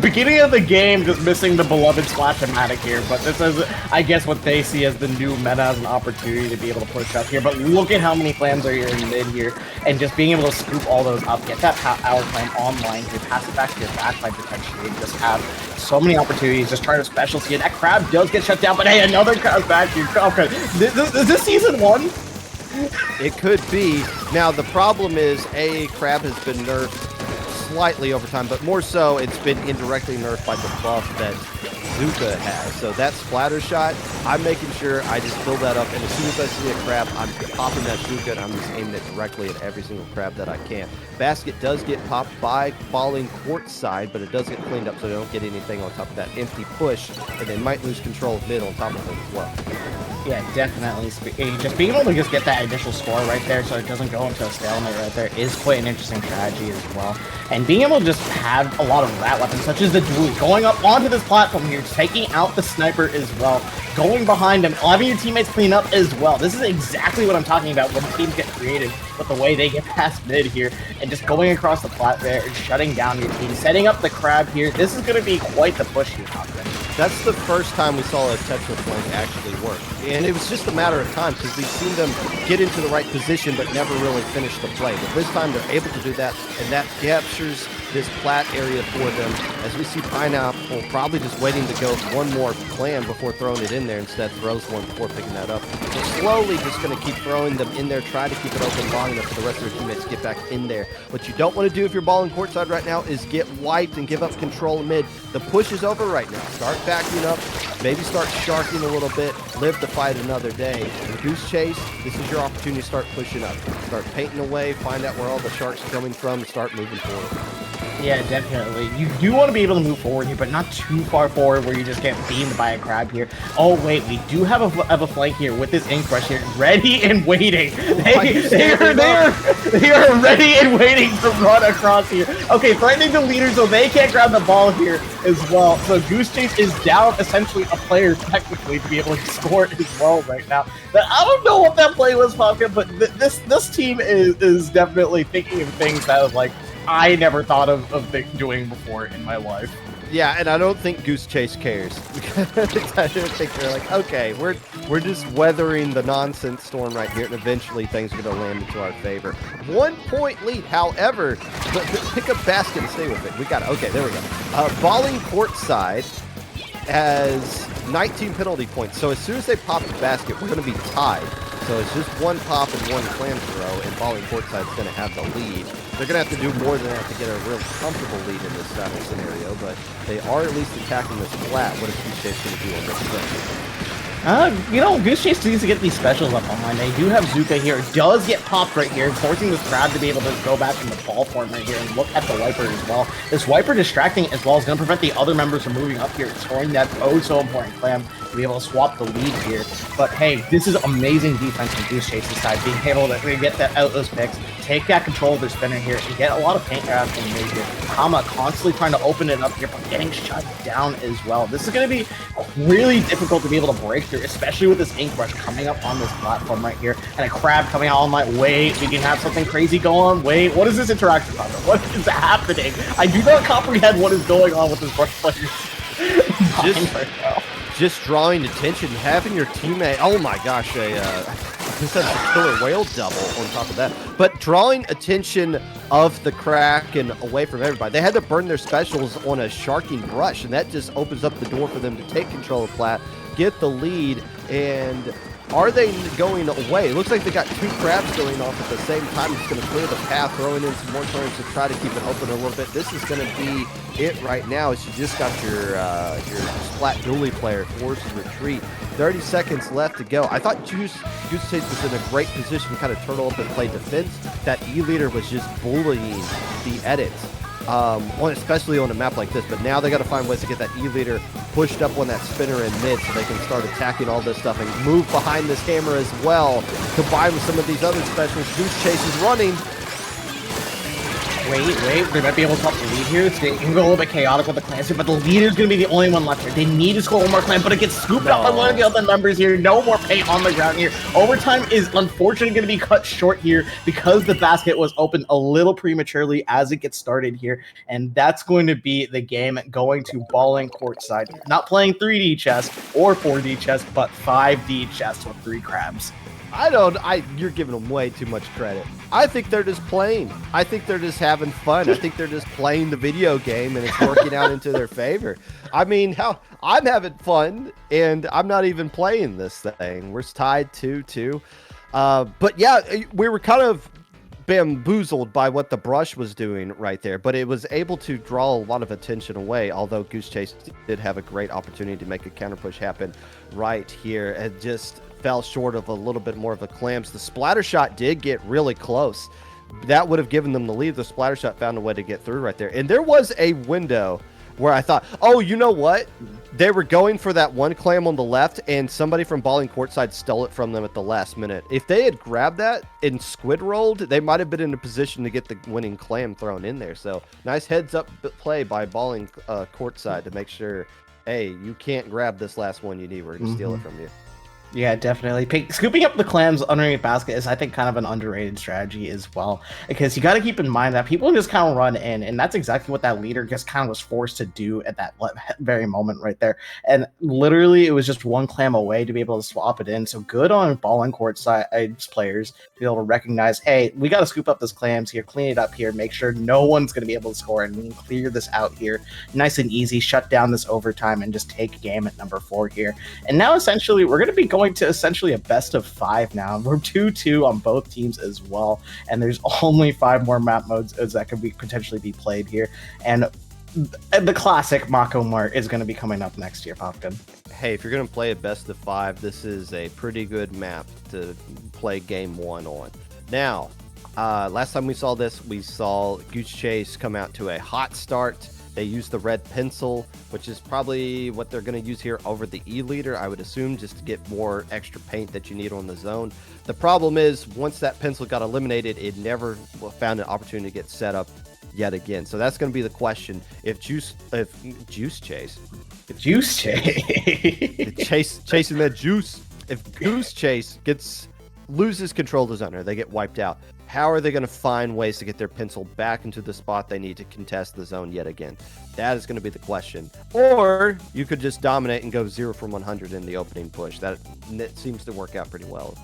Beginning of the game, just missing the beloved Splash-O-Matic here, but this is, I guess, what they see as the new meta, as an opportunity to be able to push up here. But look at how many clams are here in mid here, and just being able to scoop all those up, get that power clam online here, pass it back to your backline potentially, and just have so many opportunities, just try to specialty. And that Crab does get shut down, but hey, another Crab back here. Okay, is this season 1? It could be. Now, the problem is, Crab has been nerfed slightly over time, but more so it's been indirectly nerfed by the buff that Zuka has. So that splatter shot, I'm making sure I just build that up, and as soon as I see a Crab, I'm popping that Zuka and I'm just aiming it directly at every single Crab that I can. Basket does get popped by Falling courtside, but it does get cleaned up so they don't get anything on top of that empty push, and they might lose control of mid on top of it as well. Yeah, definitely. Just being able to just get that initial score right there so it doesn't go into a stalemate right there is quite an interesting strategy as well. And and being able to just have a lot of rat weapons, such as the dually, going up onto this platform here, taking out the sniper as well, going behind him, having your teammates clean up as well. This is exactly what I'm talking about when teams get creative with the way they get past mid here, and just going across the plat there and shutting down your team, setting up the crab here. This is going to be quite the push here, Confident. That's the first time we saw a Tetra flank actually work. And it was just a matter of time because we've seen them get into the right position but never really finish the play. But this time they're able to do that, and that captures this plat area for them. As we see Pineapple probably just waiting to go one more clam before throwing it in there. Instead throws one before picking that up. So slowly just going to keep throwing them in there, try to keep it open long enough for the rest of their teammates to get back in there. What you don't want to do if you're balling courtside right now is get wiped and give up control mid. The push is over right now. Start backing up, maybe start sharking a little bit, live to fight another day. In Goose Chase, this is your opportunity to start pushing up. Start painting away, find out where all the sharks are coming from, and start moving forward. Yeah, definitely. You do want to be able to move forward here, but not too far forward where you just get beamed by a crab here. Oh, wait, we do have a flank here with this ink rush here, ready and waiting. They are ready and waiting to run across here. Okay, threatening the leaders so they can't grab the ball here as well. So Goose Chase is down essentially a player technically to be able to score it as well right now. But I don't know what that play was, Popka, but this team is definitely thinking of things that was like, I never thought of doing before in my life. Yeah, and I don't think Goose Chase cares. I think they're like, okay, we're just weathering the nonsense storm right here, and eventually things are going to land into our favor. 1 point lead, however, pick up basket and stay with it. We got it. Okay, there we go. Balling courtside has 19 penalty points. So as soon as they pop the basket, we're going to be tied. So it's just one pop and one clam throw, and balling courtside is going to have the lead. They're going to have to do more than that to get a real comfortable lead in this kind of scenario, but they are at least attacking this flat. What is Goose Chase going to do on this play? You know, Goose Chase needs to get these specials up online. They do have Zuka here. Does get popped right here, forcing this crab to be able to go back in the ball form right here and look at the wiper as well. This wiper distracting as well is going to prevent the other members from moving up here and scoring that so important clam to be able to swap the lead here. But hey, this is amazing defense from Goose Chase's side, being able to get out those picks, take that control of their spinner here, and get a lot of paint grabs from mid here. Kama constantly trying to open it up here, but getting shut down as well. This is going to be really difficult to be able to break through, especially with this ink rush coming up on this platform right here, and a crab coming out on my way. We can have something crazy go on. Wait, what is this interaction about? What is happening? I do not comprehend what is going on with this brush players. Just drawing attention, having your teammate. Oh my gosh, this has a killer whale double on top of that. But drawing attention of the crack and away from everybody. They had to burn their specials on a sharking brush, and that just opens up the door for them to take control of plat, get the lead, and are they going away? It looks like they got two crabs going off at the same time. It's going to clear the path, throwing in some more turns to try to keep it open a little bit. This is going to be it right now. Is you just got your Splat dually player forced to retreat. 30 seconds left to go. I thought Goose Chase was in a great position to kind of turtle up and play defense. That E-leader was just bullying the edits. Especially on a map like this, but now they got to find ways to get that E-leader pushed up on that spinner in mid so they can start attacking all this stuff and move behind this hammer as well, combined with some of these other specials. Goose Chase is running. Wait, they might be able to help the lead here. It's going to go a little bit chaotic with the clans here, but the leader's going to be the only one left here. They need to score one more clan, but it gets scooped up by one of the other members here. No more paint on the ground here. Overtime is unfortunately going to be cut short here because the basket was opened a little prematurely as it gets started here, and that's going to be the game going to balling courtside. Not playing 3D chess or 4D chess, but 5D chess with 3 crabs. You're giving them way too much credit. I think they're just playing. I think they're just having fun. I think they're just playing the video game and it's working out into their favor. I mean, I'm having fun and I'm not even playing this thing. We're tied 2-2. But yeah, we were kind of bamboozled by what the brush was doing right there, but it was able to draw a lot of attention away, although Goose Chase did have a great opportunity to make a counter push happen right here. It just fell short of a little bit more of the clams. The splatter shot did get really close. That would have given them the lead. The splatter shot found a way to get through right there. And there was a window where I thought, oh, you know what? They were going for that one clam on the left, and somebody from balling courtside stole it from them at the last minute. If they had grabbed that and squid rolled, they might have been in a position to get the winning clam thrown in there. So nice heads up play by balling courtside to make sure, hey, you can't grab this last one you need. We're going to steal it from you. Yeah, definitely. Scooping up the clams underneath basket is, I think, kind of an underrated strategy as well. Because you got to keep in mind that people just kind of run in, and that's exactly what that leader just kind of was forced to do at that very moment right there. And literally, it was just one clam away to be able to swap it in. So good on ball and court side players to be able to recognize, hey, we got to scoop up this clams here, clean it up here, make sure no one's going to be able to score, and we can clear this out here. Nice and easy, shut down this overtime, and just take game at number 4 here. And now, essentially, we're going to be going to essentially a best of 5 now. We're 2-2 on both teams as well, and there's only 5 more map modes that could potentially be played here. And the classic Mako Mart is going to be coming up next year, Popkin. Hey, if you're going to play a best of 5, this is a pretty good map to play game 1 on. Now, last time we saw this, we saw Goose Chase come out to a hot start. They use the red pencil, which is probably what they're going to use here over the E-leader, I would assume, just to get more extra paint that you need on the zone. The problem is, once that pencil got eliminated, it never found an opportunity to get set up yet again. So that's going to be the question. If Goose Chase loses control of the zone, or they get wiped out, how are they going to find ways to get their pencil back into the spot they need to contest the zone yet again? That is going to be the question. Or you could just dominate and go 0 from 100 in the opening push. That seems to work out pretty well.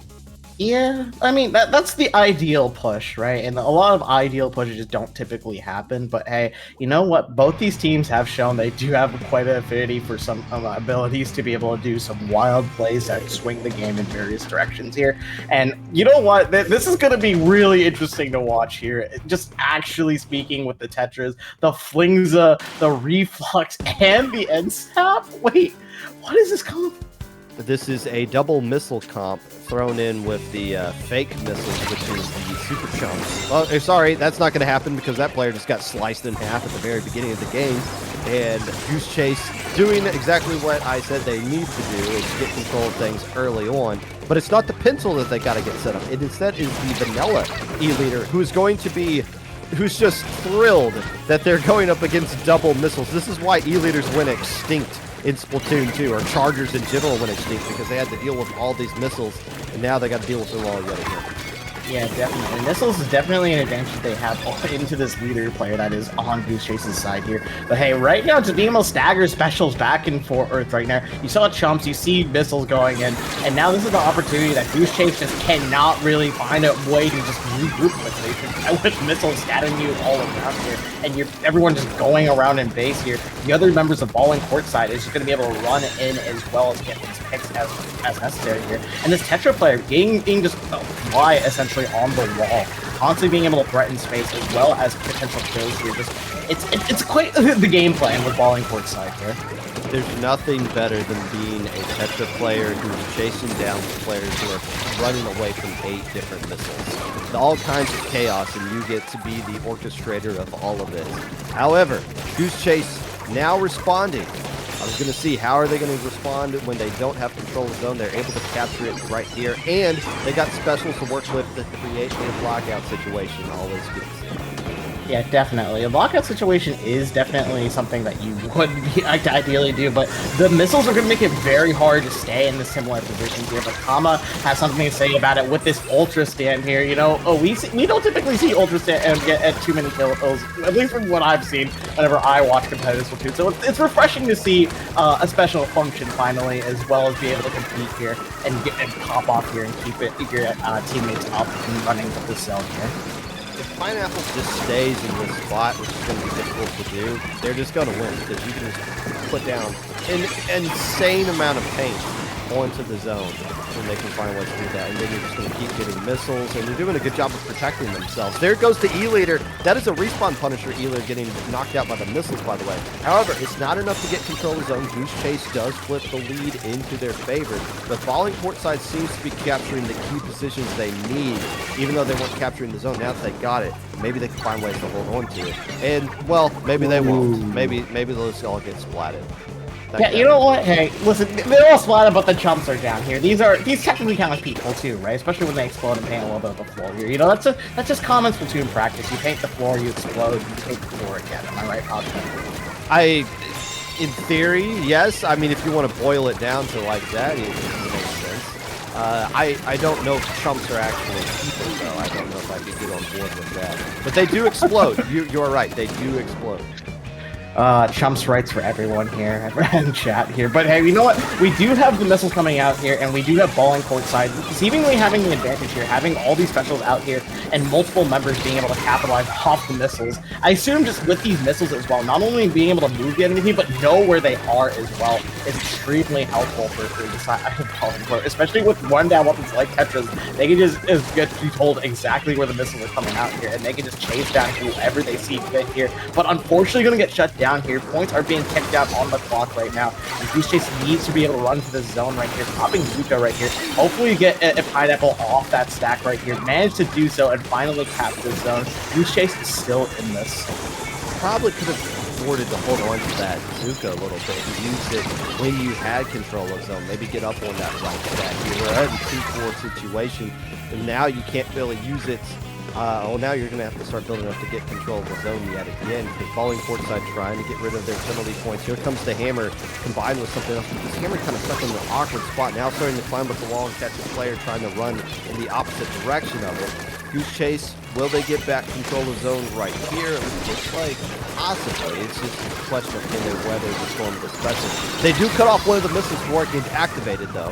Yeah, I mean, that's the ideal push, right? And a lot of ideal pushes just don't typically happen. But hey, you know what? Both these teams have shown they do have quite an affinity for some abilities to be able to do some wild plays that swing the game in various directions here. And you know what? This is going to be really interesting to watch here. Just actually speaking with the Tetras, the Flingza, the Reflux, and the End Snap. Wait, what is this called? This is a double missile comp thrown in with the fake missiles, which is the super chumps. Well, sorry, that's not going to happen because that player just got sliced in half at the very beginning of the game. And Goose Chase doing exactly what I said they need to do, is get control of things early on. But it's not the pencil that they got to get set up. It instead is the vanilla E-leader, who's just thrilled that they're going up against double missiles. This is why E-leaders went extinct in Splatoon 2, or Chargers in general went extinct, because they had to deal with all these missiles, and now they got to deal with them all yet again. Yeah, definitely. Missiles is definitely an advantage they have into this leader player that is on Goose Chase's side here. But hey, right now, to be able to stagger specials back and forth right now, you saw chumps, you see missiles going in, and now this is the opportunity that Goose Chase just cannot really find a way to just regroup quickly. With missiles scattering you all around here, and everyone just going around in base here. The other members of ball and court side is just going to be able to run in as well as get these picks as necessary here. And this Tetra player being just fly essentially on the wall, constantly being able to threaten space as well as potential kills here. It's quite the game plan with ball and court side here. There's nothing better than being a Tetra player who's chasing down players who are running away from 8 different missiles. All kinds of chaos, and you get to be the orchestrator of all of it. However, Goose Chase now responding. I was going to see how are they going to respond when they don't have control of the zone. They're able to capture it right here, and they got specials to work with to create a blockout situation. Always good to see. Yeah, definitely. A lockout situation is definitely something that you would ideally do, but the missiles are going to make it very hard to stay in the similar positions here. But Kama has something to say about it with this Ultra Stand here. You know, we don't typically see Ultra Stand get at too many kills, at least from what I've seen whenever I watch competitive Splatoon. So it's refreshing to see a special function finally, as well as be able to compete here and pop off here and keep your teammates up and running with the zone here. If Pineapple just stays in this spot, which is going to be difficult to do, they're just going to win, because you can just put down an insane amount of paint onto the zone when they can find ways to do that. And then you're just going to keep getting missiles, and they're doing a good job of protecting themselves. There goes the E-Leader. That is a respawn Punisher E-Leader getting knocked out by the missiles, by the way. However, it's not enough to get control of the zone. Goose Chase does flip the lead into their favor. The falling courtside seems to be capturing the key positions they need, even though they weren't capturing the zone. Now that they got it, maybe they can find ways to hold on to it. And, well, maybe they won't. Maybe they'll just all get splatted. Yeah, you know what? Hey, listen, they're all splatted, but the chumps are down here. These technically count as people too, right? Especially when they explode and paint a little bit of the floor here. You know, that's just common Splatoon practice. You paint the floor, you explode, you paint the floor again. Am I right, Oscar? In theory, yes. I mean, if you want to boil it down to like that, it makes sense. I don't know if chumps are actually people, though. I don't know if I could get on board with that. But they do explode. You're right. They do explode. Chumps rights for everyone here in chat here. But hey, you know what? We do have the missiles coming out here, and we do have balling courtside, seemingly having the advantage here, having all these specials out here, and multiple members being able to capitalize off the missiles. I assume just with these missiles as well, not only being able to move the enemy, but know where they are as well is extremely helpful for the side of balling court, especially with one-down weapons like Tetras. They can just get to be told exactly where the missiles are coming out here, and they can just chase down whoever they see fit here. But unfortunately, going to get shut down here. Points are being kicked out on the clock right now. And Goose Chase needs to be able to run to the zone right here, popping Zuko right here. Hopefully you get a pineapple off that stack right here. Managed to do so and finally cap the zone. Goose Chase is still in this. Probably could have afforded to hold on to that Zuko a little bit and use it when you had control of zone. Maybe get up on that right stack. You were in a 2-4 situation, and now you can't really use it. Well, now you're going to have to start building up to get control of the zone yet again. The falling courtside trying to get rid of their penalty points. Here comes the hammer combined with something else. But this hammer kind of stuck in an awkward spot. Now starting to climb up the wall and catch a player trying to run in the opposite direction of it. Goose Chase, will they get back control of zone right here? It looks like possibly. It's just a question of can they weather the storm of the special. They do cut off one of the missiles before it gets activated, though.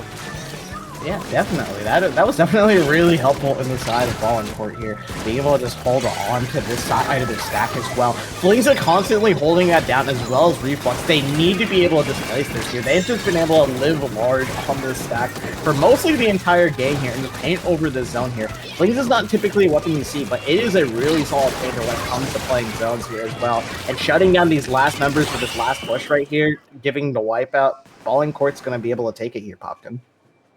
Yeah, definitely. That was definitely really helpful in the side of Fallen Court here. Being able to just hold on to this side of their stack as well. Flings are constantly holding that down as well as Reflux. They need to be able to displace this here. They've just been able to live large on this stack for mostly the entire game here and just paint over the zone here. Flings is not typically a weapon you see, but it is a really solid painter when it comes to playing zones here as well. And shutting down these last members for this last push right here, giving the wipeout, Fallen Court's going to be able to take it here, Popkin.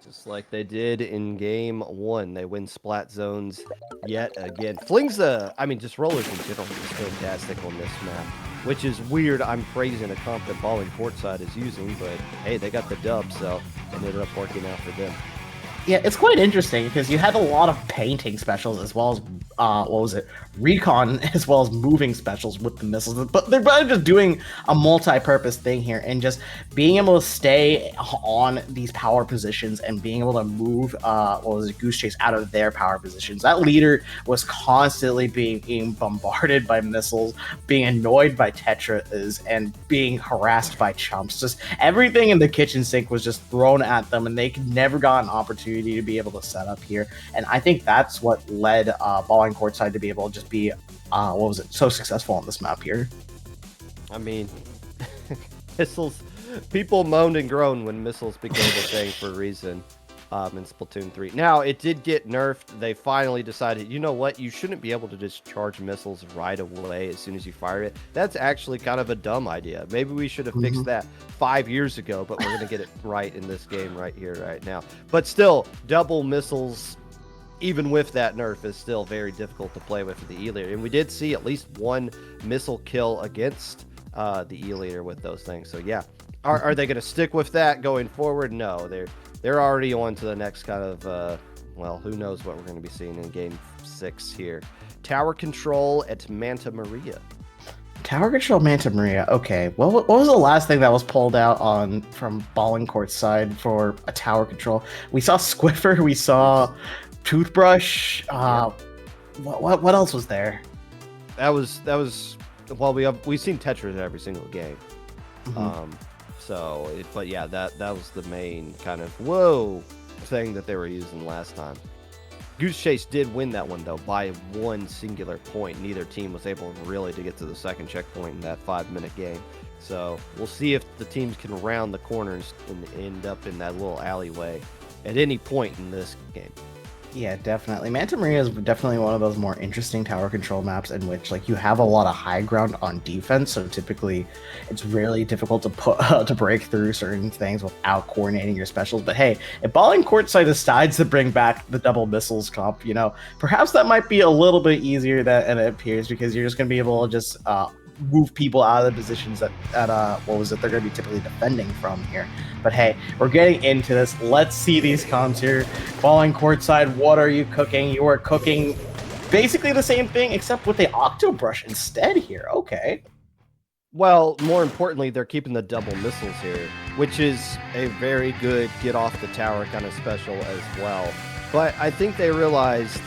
Just like they did in game 1. They win splat zones yet again. Flings just rollers in general is fantastic on this map, which is weird. I'm praising a comp that balling courtside is using, but hey, they got the dub, so it ended up working out for them. Yeah, it's quite interesting because you had a lot of painting specials as well as recon as well as moving specials with the missiles, but they're probably just doing a multi-purpose thing here and just being able to stay on these power positions and being able to move Goose Chase out of their power positions. That leader was constantly being bombarded by missiles, being annoyed by Tetras, and being harassed by chumps. Just everything in the kitchen sink was just thrown at them, and they could never got an opportunity to be able to set up here. And I think that's what led Balling Courtside to be able to just be so successful on this map here. I mean, missiles, people moaned and groaned when missiles became a thing for a reason in Splatoon 3. Now, it did get nerfed. They finally decided, you know what, you shouldn't be able to just charge missiles right away as soon as you fire it. That's actually kind of a dumb idea. Maybe we should have fixed that 5 years ago, but we're going to get it right in this game right here, right now. But still, double missiles, even with that nerf, is still very difficult to play with the E-Leader. And we did see at least one missile kill against the E-Leader with those things. So yeah, are they going to stick with that going forward? No, they're already on to the next kind of, well, who knows what we're going to be seeing in Game 6 here. Tower control at Manta Maria. Tower control Manta Maria. Okay, well, what was the last thing that was pulled out from Balling Court's side for a tower control? We saw Squiffer, we saw Toothbrush. What else was there? That was well, we've seen Tetras every single game. But yeah, that was the main kind of thing that they were using last time. Goose Chase did win that one though by one singular point. Neither team was able really to get to the second checkpoint in that 5-minute game. So we'll see if the teams can round the corners and end up in that little alleyway at any point in this game. Yeah, definitely. Manta Maria is definitely one of those more interesting tower control maps in which like you have a lot of high ground on defense. So typically, it's really difficult to put to break through certain things without coordinating your specials. But hey, if Balling Courtside decides to bring back the double missiles comp, perhaps that might be a little bit easier than it appears because you're just going to be able to just move people out of the positions that what was it they're going to be typically defending from here. But hey, we're getting into this. Let's see these comms here. Balling Courtside, what are you cooking? You are cooking basically the same thing except with the Octo Brush instead here. Okay. Well, more importantly, they're keeping the double missiles here, which is a very good get off the tower kind of special as well. But I think they realized,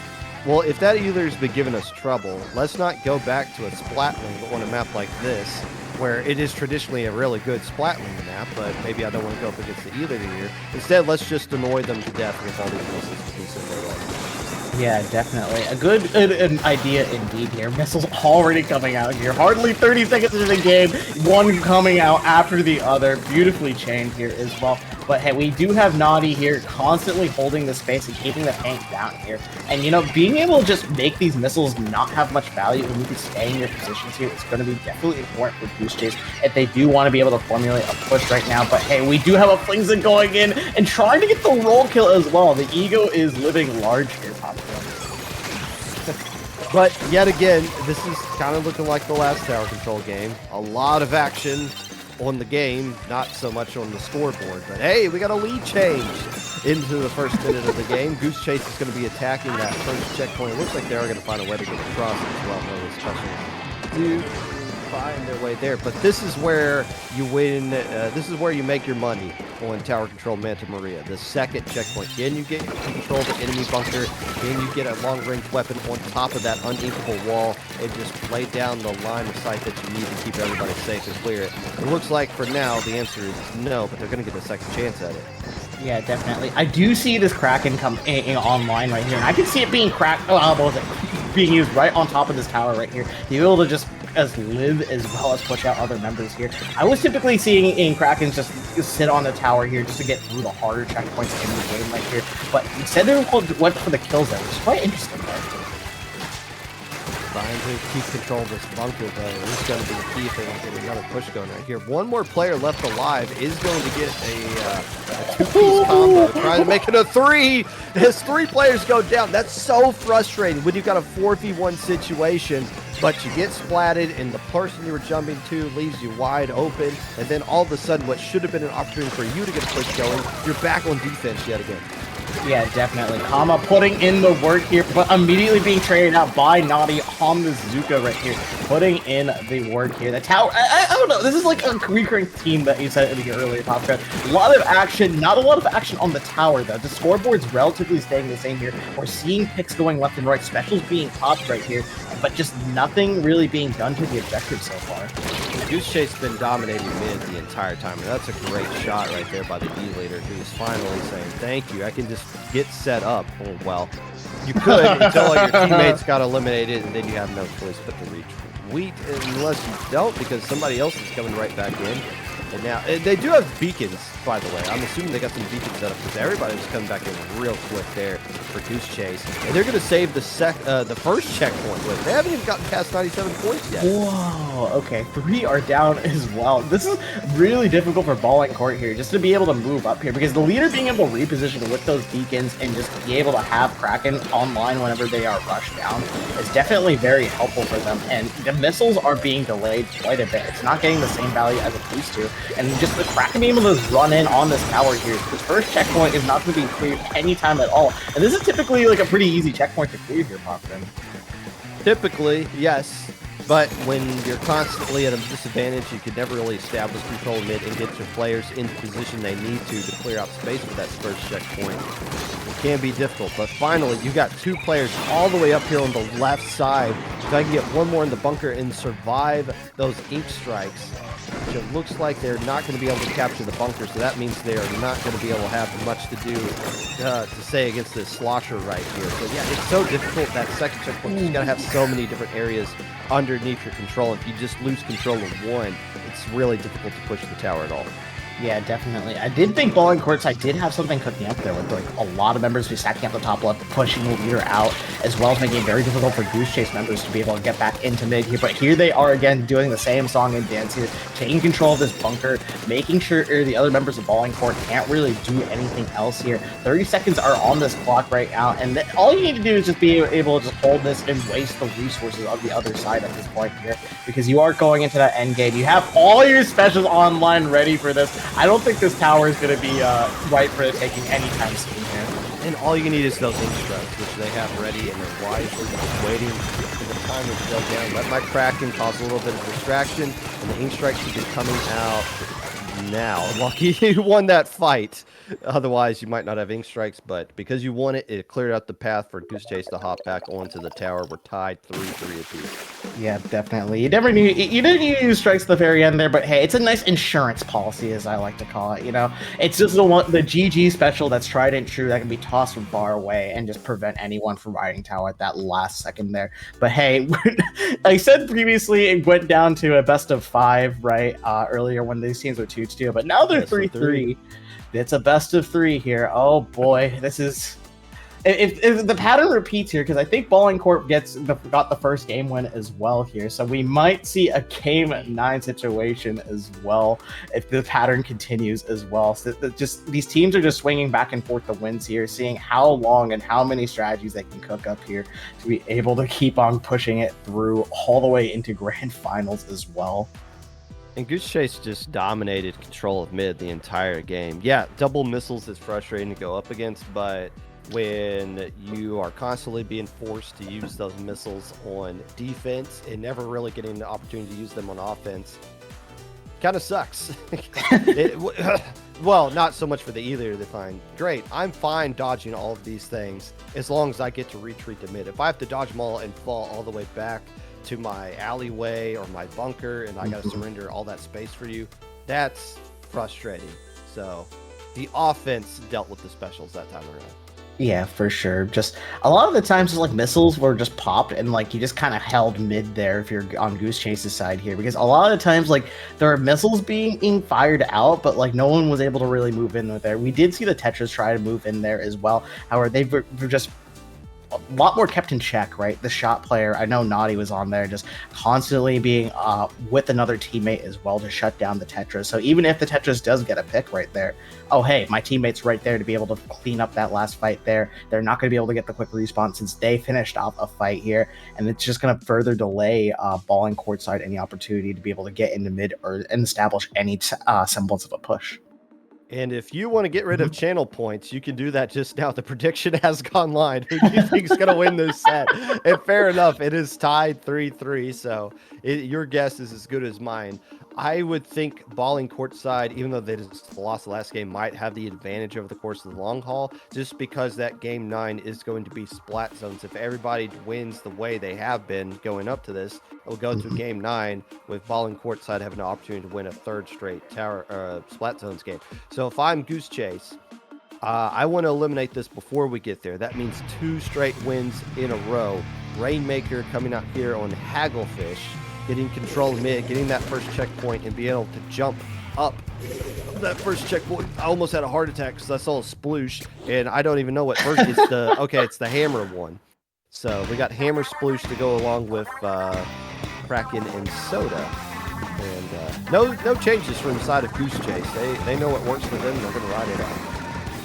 well, if that either's been giving us trouble, let's not go back to a splat lane on a map like this, where it is traditionally a really good splat lane map, but maybe I don't want to go up against the either here. Instead, let's just annoy them to death with all these missiles to consider their life. Yeah, definitely. A good an idea indeed here. Missiles already coming out here. Hardly 30 seconds into the game. One coming out after the other. Beautifully chained here as well. But hey, we do have Naughty here constantly holding the space and keeping the tank down here. And being able to just make these missiles not have much value and you can stay in your positions here is going to be definitely important for Goose Chase if they do want to be able to formulate a push right now. But hey, we do have a Flingson going in and trying to get the roll kill as well. The ego is living large here, Pop. But yet again, this is kind of looking like the last tower control game. A lot of action on the game, not so much on the scoreboard. But hey, we got a lead change into the first minute of the game. Goose Chase is going to be attacking that first checkpoint. It looks like they are going to find a way to get across as well. No special to find their way there. But this is where you win. This is where you make your money on tower control Manta Maria. The second checkpoint. Can you get control of the enemy bunker? Can you get a long-range weapon on top of that uninkable wall and just lay down the line of sight that you need to keep everybody safe and clear it? It looks like for now the answer is no, but they're going to get a second chance at it. Yeah, definitely. I do see this Kraken come online right here, and I can see it being cracked. What was it? Being used right on top of this tower right here. To be able to just live as well as push out other members here. I was typically seeing Krakens just sit on the tower here just to get through the harder checkpoints in the game right here, but instead they went for the kills there, which is quite interesting there. Trying to keep control of this bunker, though. This is going to be the key if they want to get another push going right here. One more player left alive is going to get a two-piece combo. Trying to make it a 3 as 3 players go down. That's so frustrating when you've got a 4v1 situation, but you get splatted and the person you were jumping to leaves you wide open, and then all of a sudden what should have been an opportunity for you to get a push going, you're back on defense yet again. Yeah, definitely. Kama putting in the work here, but immediately being traded out by Naughty on the Zuka right here. Putting in the work here. The tower, I don't know. This is like a recurring theme that you said in the earlier top cut. A lot of action, not a lot of action on the tower though. The scoreboard's relatively staying the same here. We're seeing picks going left and right, specials being popped right here, but just nothing really being done to the objective so far. Goose Chase has been dominating mid the entire time, and that's a great shot right there by the E leader, who's finally saying, thank you, I can just get set up. Oh, well, you could until all your teammates got eliminated, and then you have no choice but to reach wheat, unless you don't, because somebody else is coming right back in. And now, they do have beacons, by the way. I'm assuming they got some beacons set up, because everybody's coming back in real quick there for Goose Chase. And they're going to save the first checkpoint with. They haven't even gotten past 97 points yet. Whoa, okay. 3 are down as well. This is really difficult for Balling Court here, just to be able to move up here, because the leader being able to reposition with those beacons and just be able to have Kraken online whenever they are rushed down is definitely very helpful for them. And the missiles are being delayed quite a bit. It's not getting the same value as it used to. And just the Kraken being able to run in on this tower here. This first checkpoint is not going to be cleared anytime at all. And this is typically like a pretty easy checkpoint to clear here, Popkin. Typically, yes. But when you're constantly at a disadvantage, you can never really establish control mid and get your players in the position they need to clear out space for that first checkpoint. It can be difficult, but finally, you got 2 players all the way up here on the left side. If I can get one more in the bunker and survive those ink strikes, which it looks like they're not going to be able to capture the bunker, so that means they are not going to be able to have much to do to say against this slosher right here. So yeah, it's so difficult. That second checkpoint, you got to have so many different areas underneath your control. If you just lose control of one, it's really difficult to push the tower at all. Yeah, definitely. I did think Bowling Courtside did have something cooking up there with like a lot of members who stacking up the top left, pushing the leader out, as well as making it very difficult for Goose Chase members to be able to get back into mid here. But here they are again doing the same song and dance here, taking control of this bunker, making sure the other members of Bowling Court can't really do anything else here. 30 seconds are on this clock right now, and all you need to do is just be able to just hold this and waste the resources of the other side at this point here, because you are going into that end game. You have all your specials online ready for this. I don't think this tower is going to be right for taking anytime soon here. And all you need is those ink strikes, which they have ready, and they're wisely just waiting for the timer to go down. Let my Kraken cause a little bit of distraction, and the ink strikes should be coming out now. Lucky you won that fight. Otherwise, you might not have ink strikes, but because you won it, it cleared out the path for Goose Chase to hop back onto the tower. We're tied 3-3 apiece. Yeah, definitely. You didn't need to use strikes at the very end there, but hey, it's a nice insurance policy, as I like to call it. You know, it's just the GG special that's tried and true that can be tossed from far away and just prevent anyone from riding tower at that last second there. But hey, I said previously, it went down to a best of 5, right? Earlier when these teams were 2-2, but now they're 3-3. It's a best of 3 here. Oh boy, this is. If the pattern repeats here, because I think Bowling Court got the first game win as well here, so we might see a game 9 situation as well if the pattern continues as well. So just these teams are just swinging back and forth the wins here, seeing how long and how many strategies they can cook up here to be able to keep on pushing it through all the way into grand finals as well. And Goose Chase just dominated control of mid the entire game. Yeah, double missiles is frustrating to go up against, but when you are constantly being forced to use those missiles on defense and never really getting the opportunity to use them on offense, kind of sucks. Well, not so much for the either. They find great. I'm fine dodging all of these things as long as I get to retreat to mid. If I have to dodge them all and fall all the way back to my alleyway or my bunker and I got to surrender all that space for you, that's frustrating. So the offense dealt with the specials that time around. Yeah, for sure. Just a lot of the times, just like missiles were just popped, and like you just kind of held mid there if you're on Goose Chase's side here, because a lot of the times, like there are missiles being fired out, but like no one was able to really move in with there. We did see the Tetras try to move in there as well. However, they were just a lot more kept in check, right? The shot player, I know Naughty was on there, just constantly being with another teammate as well to shut down the Tetris. So even if the Tetris does get a pick right there, oh hey, my teammate's right there to be able to clean up that last fight there. They're not going to be able to get the quick respawn since they finished off a fight here, and it's just going to further delay Bowling Courtside any opportunity to be able to get into mid and establish any semblance of a push. And if you want to get rid of channel points, you can do that just now. The prediction has gone live. Who do you think is going to win this set? And fair enough, it is tied 3-3, so your guess is as good as mine. I would think Bowling Courtside, even though they just lost the last game, might have the advantage over the course of the long haul, just because that game 9 is going to be splat zones. If everybody wins the way they have been going up to this, it'll go to game 9 with Bowling Courtside having an opportunity to win a third straight tower splat zones game. So if I'm Goose Chase, I want to eliminate this before we get there. That means 2 straight wins in a row. Rainmaker coming out here on Hagglefish, getting control of mid, getting that first checkpoint, and being able to jump up that first checkpoint. I almost had a heart attack because I saw a sploosh, and I don't even know what version. It's the it's the hammer one. So we got hammer sploosh to go along with Kraken and Soda, and no changes from the side of Goose Chase. They know what works for them, and they're gonna ride it out.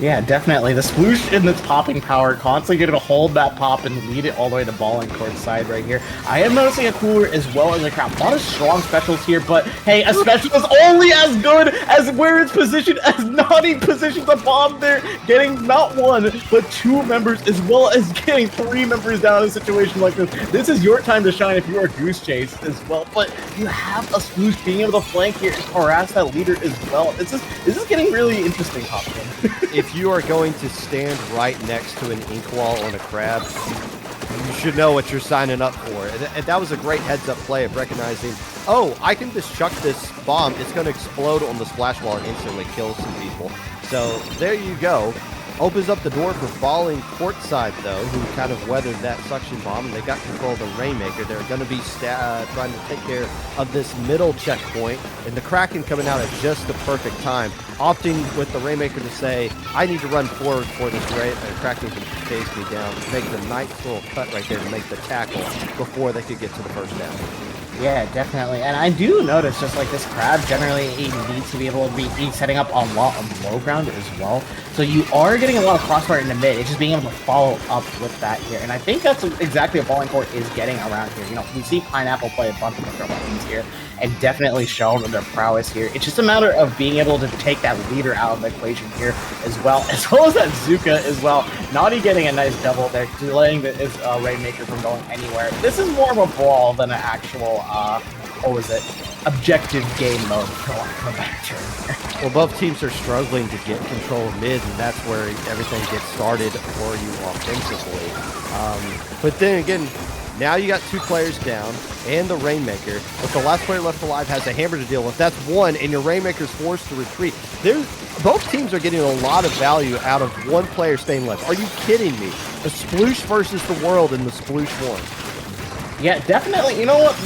Yeah, definitely. The sploosh in its popping power, constantly going to hold that pop and lead it all the way to Bowling Courtside right here. I am noticing a cooler as well as a crowd. A lot of strong specials here, but hey, a special is only as good as where it's positioned, as Naughty positions a bomb there, getting not 1, but 2 members, as well as getting 3 members down in a situation like this. This is your time to shine if you are Goose Chase as well, but you have a sploosh being able to flank here and harass that leader as well. This is getting really interesting, Hopkins. If you are going to stand right next to an ink wall on a crab, you should know what you're signing up for. And that was a great heads-up play of recognizing, oh, I can just chuck this bomb. It's going to explode on the splash wall and instantly kill some people. So there you go. Opens up the door for Falling courtside, though, who kind of weathered that suction bomb, and they got control of the Rainmaker. They're going to be trying to take care of this middle checkpoint, and the Kraken coming out at just the perfect time, opting with the Rainmaker to say, I need to run forward for this Kraken can chase me down, making a nice little cut right there to make the tackle before they could get to the first down. Yeah, definitely. And I do notice just like this crab generally needs to be able to be setting up a lot of low ground as well. So you are getting a lot of crossfire in the mid. It's just being able to follow up with that here. And I think that's exactly what Falling Court is getting around here. You know, we see Pineapple play a bunch of different weapons here and definitely shown their prowess here. It's just a matter of being able to take that leader out of the equation here as well as that Zuka as well. Naughty getting a nice double there, delaying his Rainmaker from going anywhere. This is more of a brawl than an actual objective game mode, for lack of a better term. Well, both teams are struggling to get control of mid, and that's where everything gets started for you offensively. But then again, now you got 2 players down and the Rainmaker, but the last player left alive has a hammer to deal with. That's 1, and your Rainmaker's forced to retreat. Both teams are getting a lot of value out of 1 player staying left. Are you kidding me? The Sploosh versus the world in the Sploosh 1. Yeah, definitely. You know what?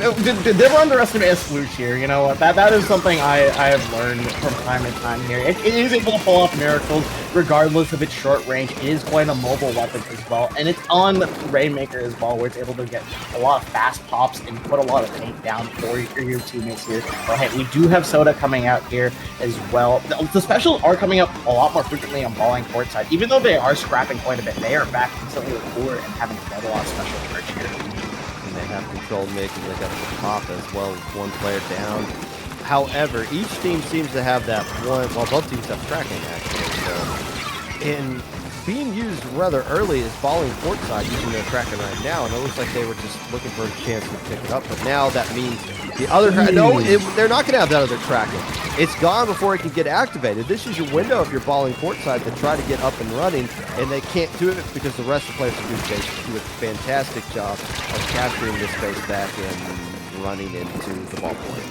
Never underestimate a Sploosh here. You know what? That is something I have learned from time to time here. It is able to pull off miracles regardless of its short range. It is quite a mobile weapon as well. And it's on Rainmaker as well, where it's able to get a lot of fast pops and put a lot of paint down for your teammates here. But hey, we do have Soda coming out here as well. The specials are coming up a lot more frequently on Balling courtside. Even though they are scrapping quite a bit, they are back instantly with cooler and having quite a lot of special charge here. They have control mid and they got the pop as well as 1 player down. However, each team seems to have that one, well, both teams have tracking actually. So, and being used rather early is Falling courtside using their Kraken right now, and it looks like they were just looking for a chance to pick it up. But now that means the other they're not going to have that other Kraken. It's gone before it can get activated. This is your window if you're Falling courtside to try to get up and running, and they can't do it because the rest of the players are do a fantastic job of capturing this space back and running into the ball point.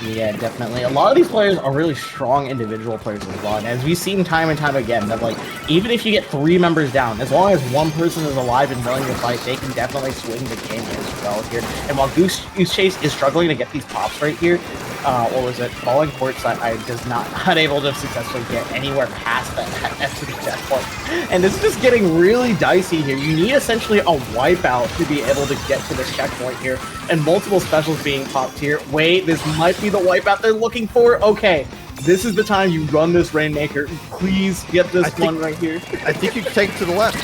Yeah, definitely. A lot of these players are really strong individual players as well. And as we've seen time and time again, that like even if you get 3 members down, as long as 1 person is alive and willing to fight, they can definitely swing the game as well here. And while Goose Chase is struggling to get these pops right here, Falling courtside is not able to successfully get anywhere past that S15 checkpoint. And this is just getting really dicey here. You need essentially a wipeout to be able to get to this checkpoint here, and multiple specials being popped here. Wait, this might be the wipeout they're looking for. Okay, this is the time you run this Rainmaker. Please get this one right here. I think you can take it to the left.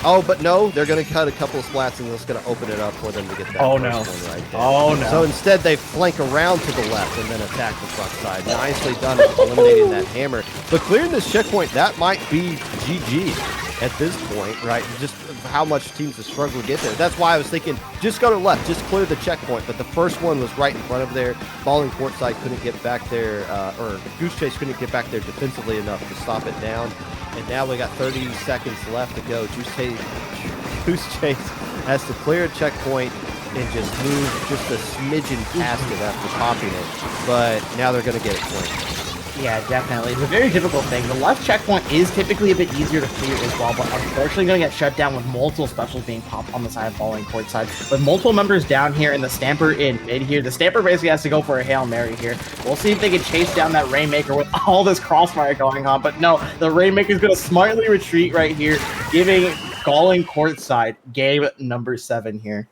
Oh, but no, they're going to cut a couple of splats and it's going to open it up for them to get that one right there. Oh, no. So instead, they flank around to the left and then attack the front side. Nicely done at eliminating that hammer. But clearing this checkpoint, that might be GG at this point, right? Just how much teams have struggled to get there. That's why I was thinking, just go to the left, just clear the checkpoint. But the first one was right in front of there. Falling courtside couldn't get back there, or Goose Chase couldn't get back there defensively enough to stop it down. And now we got 30 seconds left to go. Goose Chase has to clear a checkpoint and just move just a smidgen past it after popping it. But now they're going to get it clean. Yeah, definitely. It's a very difficult thing. The left checkpoint is typically a bit easier to clear as well, but unfortunately going to get shut down with multiple specials being popped on the side of Falling courtside. With multiple members down here and the Stamper in mid here, the Stamper basically has to go for a Hail Mary here. We'll see if they can chase down that Rainmaker with all this crossfire going on, but no, the Rainmaker is going to smartly retreat right here, giving Falling courtside game number 7 here.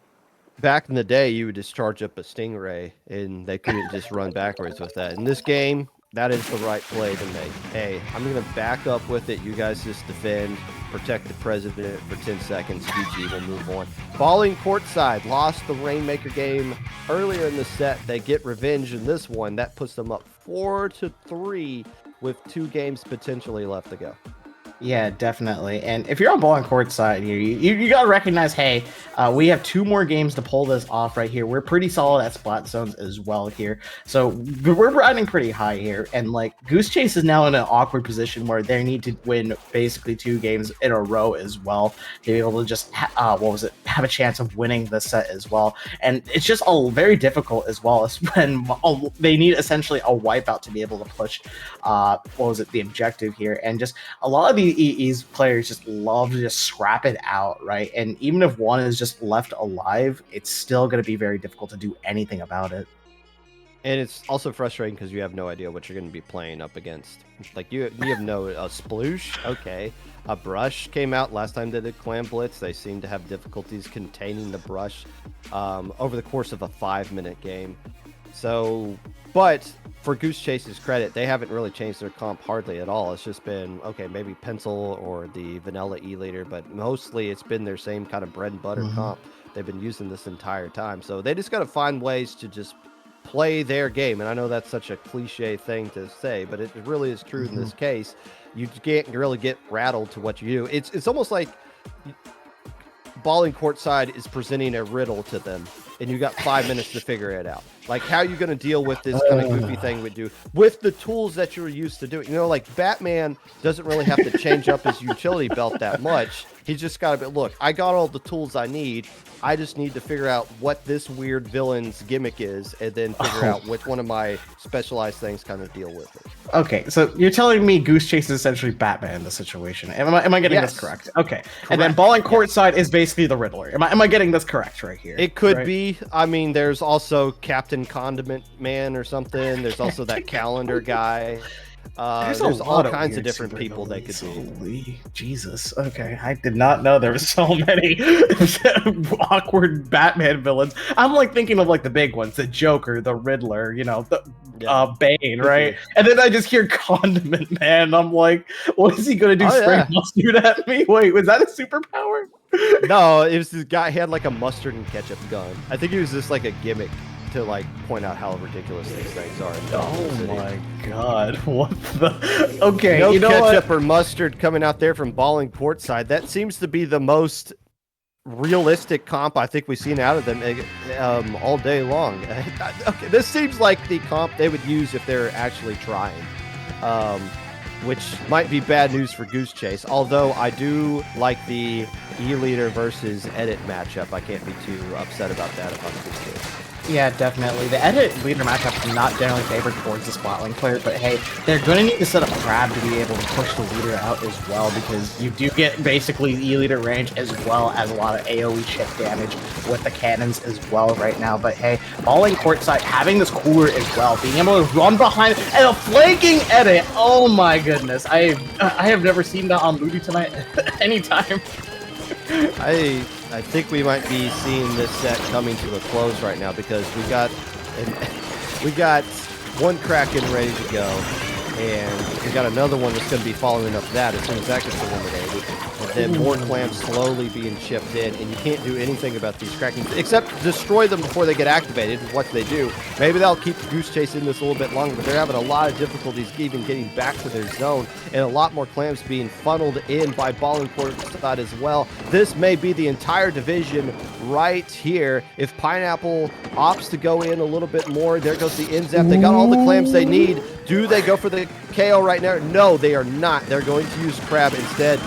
Back in the day, you would just charge up a Stingray, and they couldn't just run backwards with that. In this game, that is the right play to make. Hey, I'm going to back up with it. You guys just defend, protect the president for 10 seconds. GG, we'll move on. Falling courtside, lost the Rainmaker game earlier in the set. They get revenge in this one. That puts them up 4-3 with 2 games potentially left to go. Yeah, definitely. And if you're on ball and court side here, you got to recognize, hey, we have 2 more games to pull this off right here. We're pretty solid at splat zones as well here. So we're riding pretty high here. And like Goose Chase is now in an awkward position where they need to win basically 2 games in a row as well to be able to just, have a chance of winning the set as well. And it's just very difficult as well as when they need essentially a wipeout to be able to push, the objective here. And just a lot of the EE's players just love to just scrap it out, right? And even if one is just left alive, it's still going to be very difficult to do anything about it. And it's also frustrating because you have no idea what you're going to be playing up against. Like you have no sploosh. Okay, a brush came out last time they did Clam Blitz. They seem to have difficulties containing the brush over the course of a 5-minute game. So, but for Goose Chase's credit, they haven't really changed their comp hardly at all. It's just been, okay, maybe Pencil or the Vanilla E-Leader, but mostly it's been their same kind of bread and butter comp they've been using this entire time. So they just got to find ways to just play their game. And I know that's such a cliche thing to say, but it really is true in this case. You can't really get rattled to what you do. It's almost like balling courtside is presenting a riddle to them, and you got 5 minutes to figure it out. Like, how are you going to deal with this kind of goofy thing we do with the tools that you're used to doing? You know, like Batman doesn't really have to change up his utility belt that much. He's just got to be, look, I got all the tools I need. I just need to figure out what this weird villain's gimmick is, and then figure out which one of my specialized things kind of deal with it. Okay, so you're telling me Goose Chase is essentially Batman in this situation. Am I getting this correct? Okay. Correct. And then ball and courtside is basically the Riddler. Am I getting this correct right here? It could be. I mean, there's also Captain Condiment Man or something. There's also that calendar guy. There's all kinds of different people they could be. Holy Jesus. Okay, I did not know there were so many awkward Batman villains. I'm like thinking of like the big ones, the Joker, the Riddler, you know, the Bane, right? And then I just hear Condiment Man. I'm like, what is he gonna do? Spray mustard at me? Wait, was that a superpower? No, it was this guy. He had like a mustard and ketchup gun. I think it was just like a gimmick to like point out how ridiculous these things are. Oh my god, what the? Okay, no you know ketchup what? or mustard coming out there from balling courtside. That seems to be the most realistic comp I think we've seen out of them all day long. Okay, this seems like the comp they would use if they're actually trying, which might be bad news for Goose Chase. Although I do like the E-Leader versus Edit matchup. I can't be too upset about that if I'm Goose Chase. Yeah, definitely. The Edit leader matchup is not generally favored towards the Splatling player, but hey, they're going to need to set up Crab to be able to push the leader out as well, because you do get basically E-Leader range as well as a lot of AoE chip damage with the cannons as well right now. But hey, balling courtside, having this cooler as well, being able to run behind and a flanking Edit. Oh my goodness, I have never seen that on Ludi tonight anytime. I think we might be seeing this set coming to a close right now, because we got one Kraken ready to go, and we got another one that's going to be following up that as soon as that gets eliminated, and then more clams slowly being chipped in, and you can't do anything about these Kraken except destroy them before they get activated. What they do, maybe they'll keep Goose Chase in this a little bit longer, but they're having a lot of difficulties even getting back to their zone, and a lot more clams being funneled in by balling courtside as well. This may be the entire division right here. If Pineapple opts to go in a little bit more, there goes the Inzap. They got all the clams they need. Do they go for the KO right now? No, they are not. They're going to use Crab instead.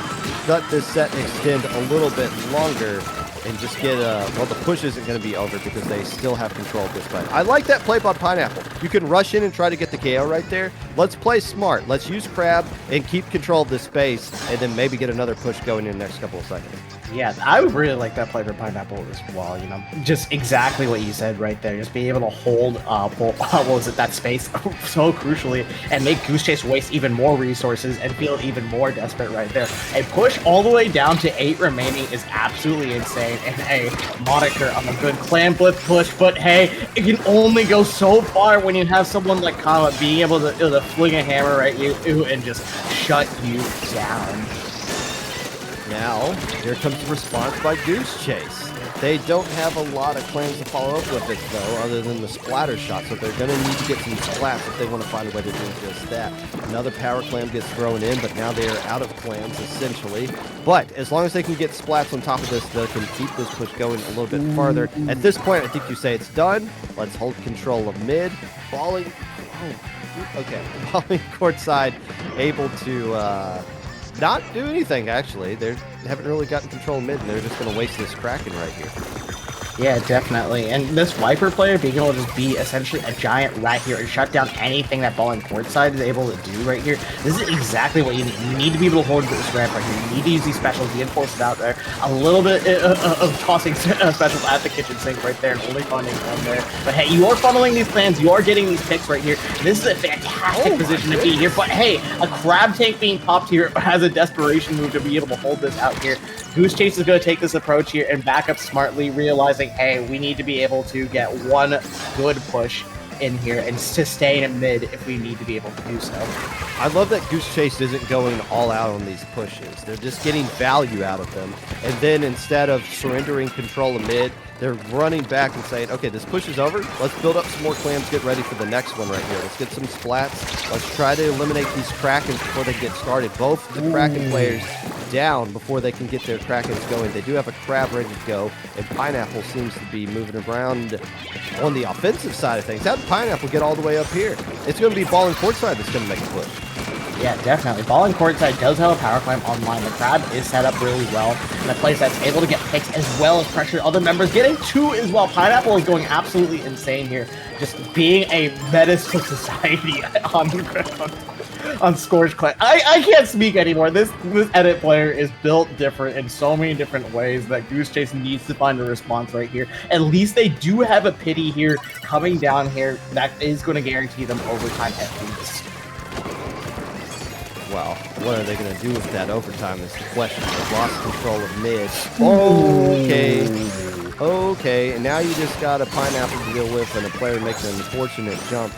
Let this set extend a little bit longer and just get well, the push isn't going to be over because they still have control of this fight. I like that play by Pineapple. You can rush in and try to get the KO right there. Let's play smart. Let's use Crab and keep control of this space, and then maybe get another push going in the next couple of seconds. Yeah, I would really like that play for Pineapple as well, you know, just exactly what you said right there, just being able to hold, that space so crucially, and make Goose Chase waste even more resources and feel even more desperate right there. A push all the way down to 8 remaining is absolutely insane, and a moniker on a good Clam Blitz push, but hey, it can only go so far when you have someone like Kama being able to fling a hammer at you and just shut you down. Now, here comes the response by Goose Chase. They don't have a lot of claims to follow up with it, though, other than the splatter shot, so they're going to need to get some splats if they want to find a way to do just that. Another power clam gets thrown in, but now they are out of clams, essentially. But as long as they can get splats on top of this, they can keep this push going a little bit farther. At this point, I think you say it's done. Let's hold control of mid. Balling... Oh, okay. Balling courtside, able to... not do anything, actually. They haven't really gotten control of mid, and they're just going to waste this Kraken right here. Yeah, definitely. And this Viper player being able to just be essentially a giant rat here and shut down anything that Balling courtside is able to do right here. This is exactly what you need. You need to be able to hold this ramp right here. You need to use these specials, reinforce it out there. A little bit of tossing specials at the kitchen sink right there and only funding on there. But hey, you are funneling these plans. You are getting these picks right here. This is a fantastic position to be here. But hey, a crab tank being popped here has a desperation move to be able to hold this out here. Goose Chase is going to take this approach here and back up smartly, realizing, hey, we need to be able to get one good push in here and sustain in mid if we need to be able to do so. I love that Goose Chase isn't going all out on these pushes. They're just getting value out of them. And then instead of surrendering control of mid, they're running back and saying, okay, this push is over. Let's build up some more clams, get ready for the next one right here. Let's get some splats. Let's try to eliminate these Krakens before they get started. Both the Kraken players down before they can get their Krakens going. They do have a crab ready to go, and Pineapple seems to be moving around on the offensive side of things. How did Pineapple get all the way up here? It's going to be Balling courtside that's going to make a push. Yeah, definitely. Balling courtside does have a power climb online. The crab is set up really well in a place that's able to get picks as well as pressure other members. Getting two as well. Pineapple is going absolutely insane here. Just being a menace to society on Scourge Clan. I can't speak anymore. This edit player is built different in so many different ways that Goose Chase needs to find a response right here. At least they do have a pity here coming down here that is going to guarantee them overtime at least. Well, what are they going to do with that overtime is the question. They've lost control of mid. Okay, and now you just got a Pineapple to deal with and a player making an unfortunate jump.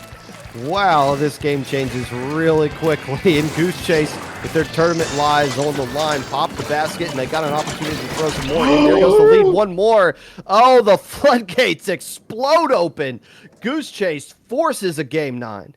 Wow, this game changes really quickly. And Goose Chase, with their tournament lives on the line, popped the basket, and they got an opportunity to throw some more in. There goes the lead, one more. Oh, the floodgates explode open. Goose Chase forces a game 9.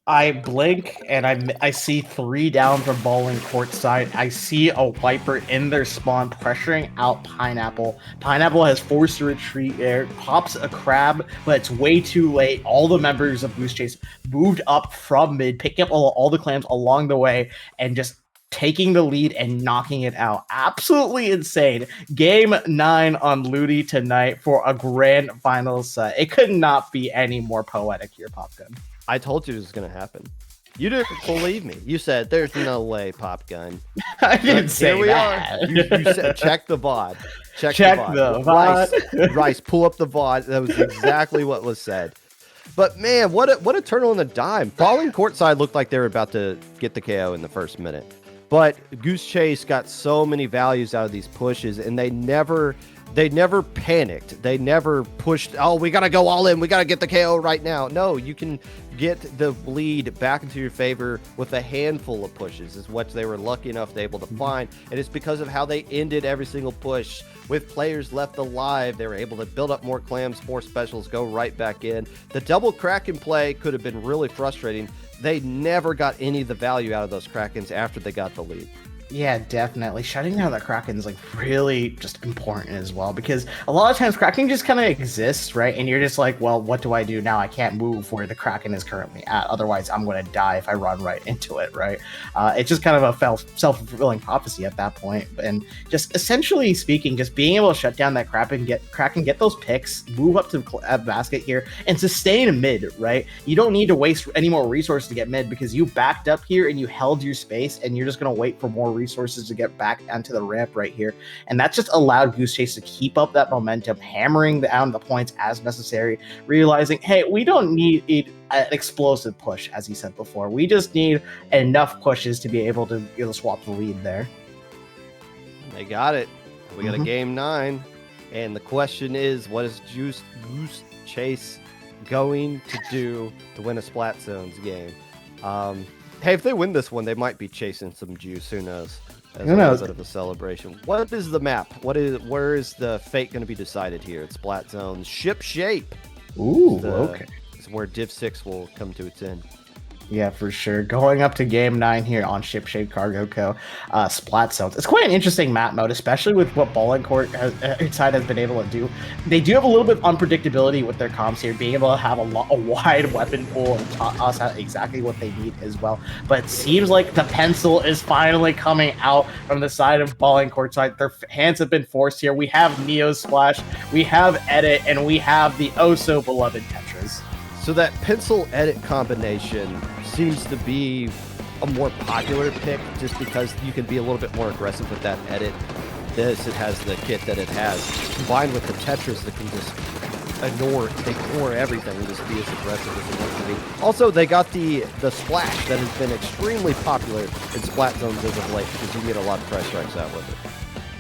I blink and I see 3 down from Balling courtside. I see a Viper in their spawn pressuring out Pineapple. Pineapple has forced a retreat there, pops a crab, but it's way too late. All the members of Goose Chase moved up from mid, picking up all the clams along the way, and just taking the lead and knocking it out. Absolutely insane. Game 9 on Ludi tonight for a grand final set. It could not be any more poetic here, Popgun. I told you this was going to happen. You didn't believe me. You said, there's no way, Popgun. I didn't say Here we that. are. You said, check the VOD. Check the VOD. Rice, pull up the VOD. That was exactly what was said. But, man, what a turn on the dime. Balling courtside looked like they were about to get the KO in the first minute. But Goose Chase got so many values out of these pushes, and they never panicked. They never pushed, oh, we got to go all in. We got to get the KO right now. No, you can get the lead back into your favor with a handful of pushes is what they were lucky enough to be able to find. And it's because of how they ended every single push. With players left alive, they were able to build up more clams, more specials, go right back in. The double Kraken play could have been really frustrating. They never got any of the value out of those Krakens after they got the lead. Yeah, definitely. Shutting down the Kraken is like really just important as well, because a lot of times Kraken just kind of exists, right? And you're just like, well, what do I do now? I can't move where the Kraken is currently at. Otherwise, I'm going to die if I run right into it, right? It's just kind of a self-fulfilling prophecy at that point. And just essentially speaking, just being able to shut down that Kraken, get those picks, move up to the basket here, and sustain mid, right? You don't need to waste any more resources to get mid because you backed up here and you held your space, and you're just going to wait for more resources to get back onto the ramp right here. And that's just allowed Goose Chase to keep up that momentum, hammering down the points as necessary, realizing, hey, we don't need an explosive push, as he said before. We just need enough pushes to be able to swap the lead there. They got it. We got a game 9. And the question is, what is Goose Chase going to do to win a Splat Zones game? Hey, if they win this one, they might be chasing some juice. Who knows? as a little bit of a celebration. What is the map? Where is the fate going to be decided here? It's Splat Zone. Ship Shape. Ooh, okay. Is where Div 6 will come to its end. Yeah, for sure. Going up to Game 9 here on Ship Shape Cargo Co. Splat Zones. It's quite an interesting map mode, especially with what Bowling Court side has been able to do. They do have a little bit of unpredictability with their comps here, being able to have a wide weapon pool and toss out exactly what they need as well. But it seems like the pencil is finally coming out from the side of Bowling Court side. Their hands have been forced here. We have Neo Splash, we have Edit, and we have the oh-so-beloved Tetris. So that pencil edit combination seems to be a more popular pick just because you can be a little bit more aggressive with that edit. It has the kit that it has, combined with the Tetris that can just ignore everything and just be as aggressive as it wants to be. Also, they got the splash that has been extremely popular in Splat Zones as of late because you can get a lot of price strikes out with it.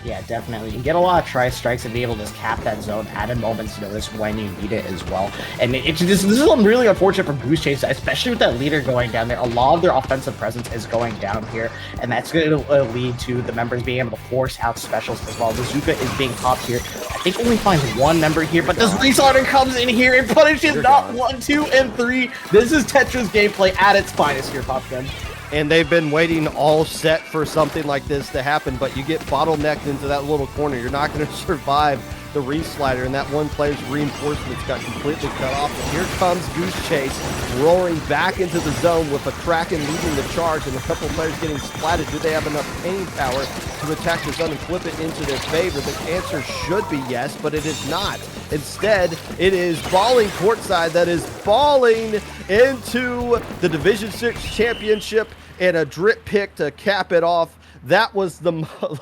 Yeah, definitely. You can get a lot of tri-strikes and be able to just cap that zone at a moment's notice when you need it as well. And this is really unfortunate for Goose Chase, especially with that leader going down there. A lot of their offensive presence is going down here, and that's going to lead to the members being able to force out specials as well. Bazooka is being popped here. I think only finds one member here, but this Restarter comes in here and punishes not 1, 2, and 3. This is Tetris gameplay at its finest here, Popgun. And they've been waiting all set for something like this to happen, but you get bottlenecked into that little corner. You're not going to survive the re-slider, and that one player's reinforcements got completely cut off. And here comes Goose Chase roaring back into the zone with a Kraken leading the charge and a couple players getting splatted. Do they have enough pain power to attack the zone and flip it into their favor? The answer should be yes, but it is not. Instead, it is Balling courtside that is balling into the Division 6 championship and a drip pick to cap it off. That was the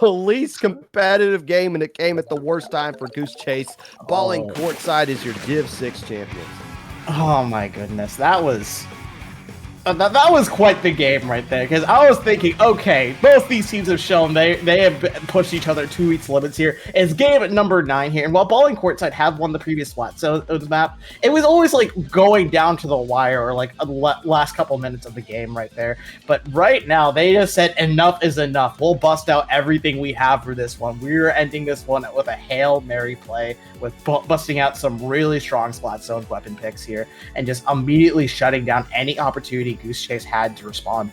least competitive game, and it came at the worst time for Goose Chase. Balling courtside is your Div 6 champion. Oh my goodness, that was quite the game right there, because I was thinking, okay, both these teams have shown they have pushed each other to its limits here. It's game at number 9 here, and while Balling Courtside have won the previous Splat Zones map, it was always like going down to the wire or like last couple minutes of the game right there. But right now, they just said enough is enough. We'll bust out everything we have for this one. We're ending this one with a Hail Mary play, with busting out some really strong Splat Zones weapon picks here, and just immediately shutting down any opportunity Goose Chase had to respond.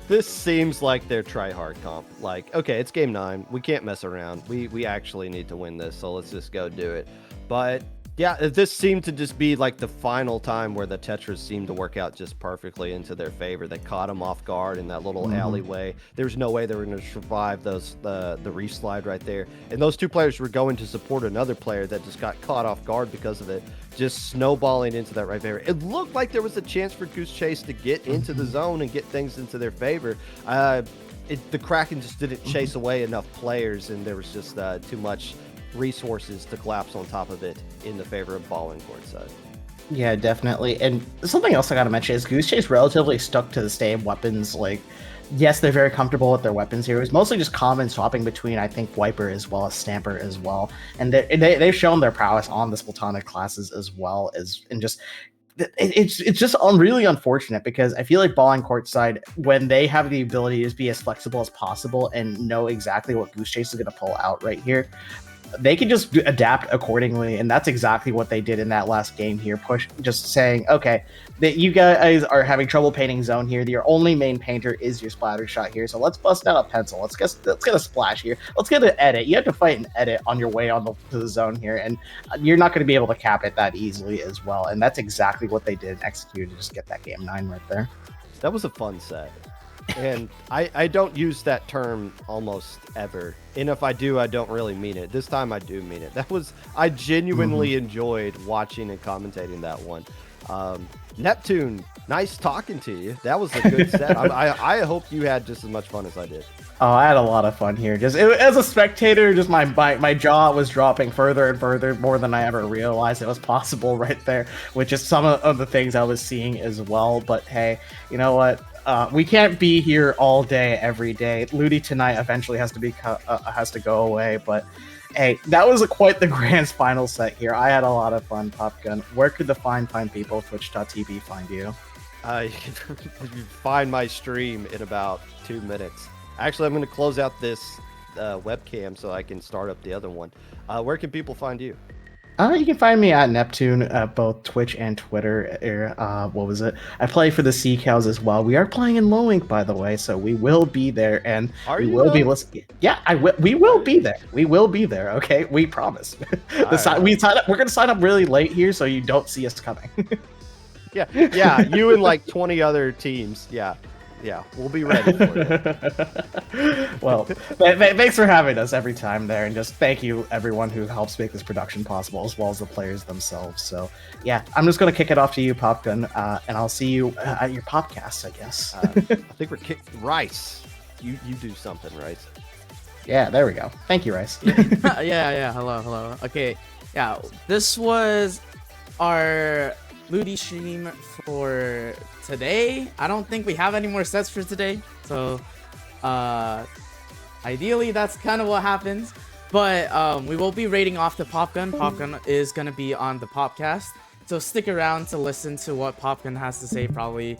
This seems like their try-hard comp. Like, okay, it's game 9. We can't mess around. We actually need to win this, so let's just go do it. But yeah, this seemed to just be like the final time where the Tetris seemed to work out just perfectly into their favor. They caught them off guard in that little alleyway. There's no way they were going to survive the re-slide right there. And those two players were going to support another player that just got caught off guard because of it, just snowballing into that right there. It looked like there was a chance for Goose Chase to get into the zone and get things into their favor. The Kraken just didn't chase away enough players, and there was just too much resources to collapse on top of it in the favor of Balling courtside. Yeah, definitely. And something else I gotta mention is Goose Chase relatively stuck to the same weapons. Like, yes, they're very comfortable with their weapons here. It was mostly just common swapping between, I think, Wiper as well as Stamper as well. And they've shown their prowess on the Splatonic classes as well as, and just it's just really unfortunate because I feel like Balling courtside, when they have the ability to be as flexible as possible and know exactly what Goose Chase is going to pull out right here, they can just adapt accordingly, and that's exactly what they did in that last game here. Just saying, okay, that you guys are having trouble painting zone here. Your only main painter is your splatter shot here, so let's bust out a pencil. Let's get a splash here. Let's get an edit. You have to fight an edit on your way to the zone here, and you're not going to be able to cap it that easily as well. And that's exactly what they did and executed to just get that game 9 right there. That was a fun set. And I don't use that term almost ever. And if I do, I don't really mean it. This time I do mean it. I genuinely enjoyed watching and commentating that one. Neptune, nice talking to you. That was a good set. I hope you had just as much fun as I did. Oh, I had a lot of fun here. As a spectator, just my jaw was dropping further and further, more than I ever realized it was possible right there, which is some of the things I was seeing as well. But hey, you know what? We can't be here all day, every day. Ludi tonight eventually has to go away, but hey, that was quite the grand final set here. I had a lot of fun, Popgun. Where could the fine people of Twitch.tv find you? You can find my stream in about 2 minutes. Actually, I'm going to close out this webcam so I can start up the other one. Where can people find you? You can find me at Neptune, both Twitch and Twitter. What was it? I play for the Sea Cows as well. We are playing in Low Ink, by the way, so we will be there, and Are we you will be though? listening. Yeah, we will be there. We will be there. Okay, we promise. We sign up. We're gonna sign up really late here, so you don't see us coming. Yeah, you and like 20 other teams. Yeah, we'll be ready for you. Well, thanks for having us every time there, and just thank you everyone who helps make this production possible, as well as the players themselves. So yeah, I'm just gonna kick it off to you, Popgun, and I'll see you at your podcast, I guess. I think we're Rice. You do something, Rice. Yeah, there we go. Thank you, Rice. Yeah. Hello. Okay, yeah. This was our Ludi stream for today. I don't think we have any more sets for today, so ideally that's kind of what happens. But we will be rating off the Popgun. Popgun is gonna be on the Popcast, so stick around to listen to what Popgun has to say. Probably,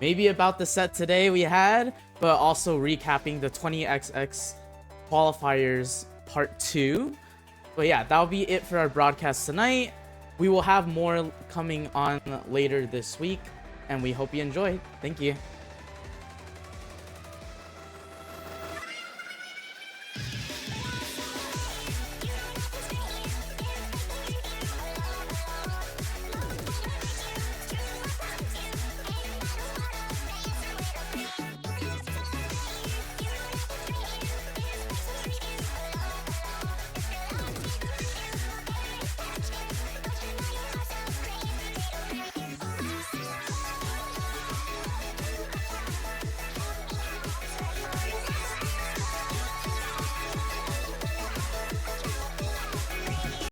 maybe about the set today we had, but also recapping the 20XX qualifiers part 2. But yeah, that'll be it for our broadcast tonight. We will have more coming on later this week, and we hope you enjoy. Thank you.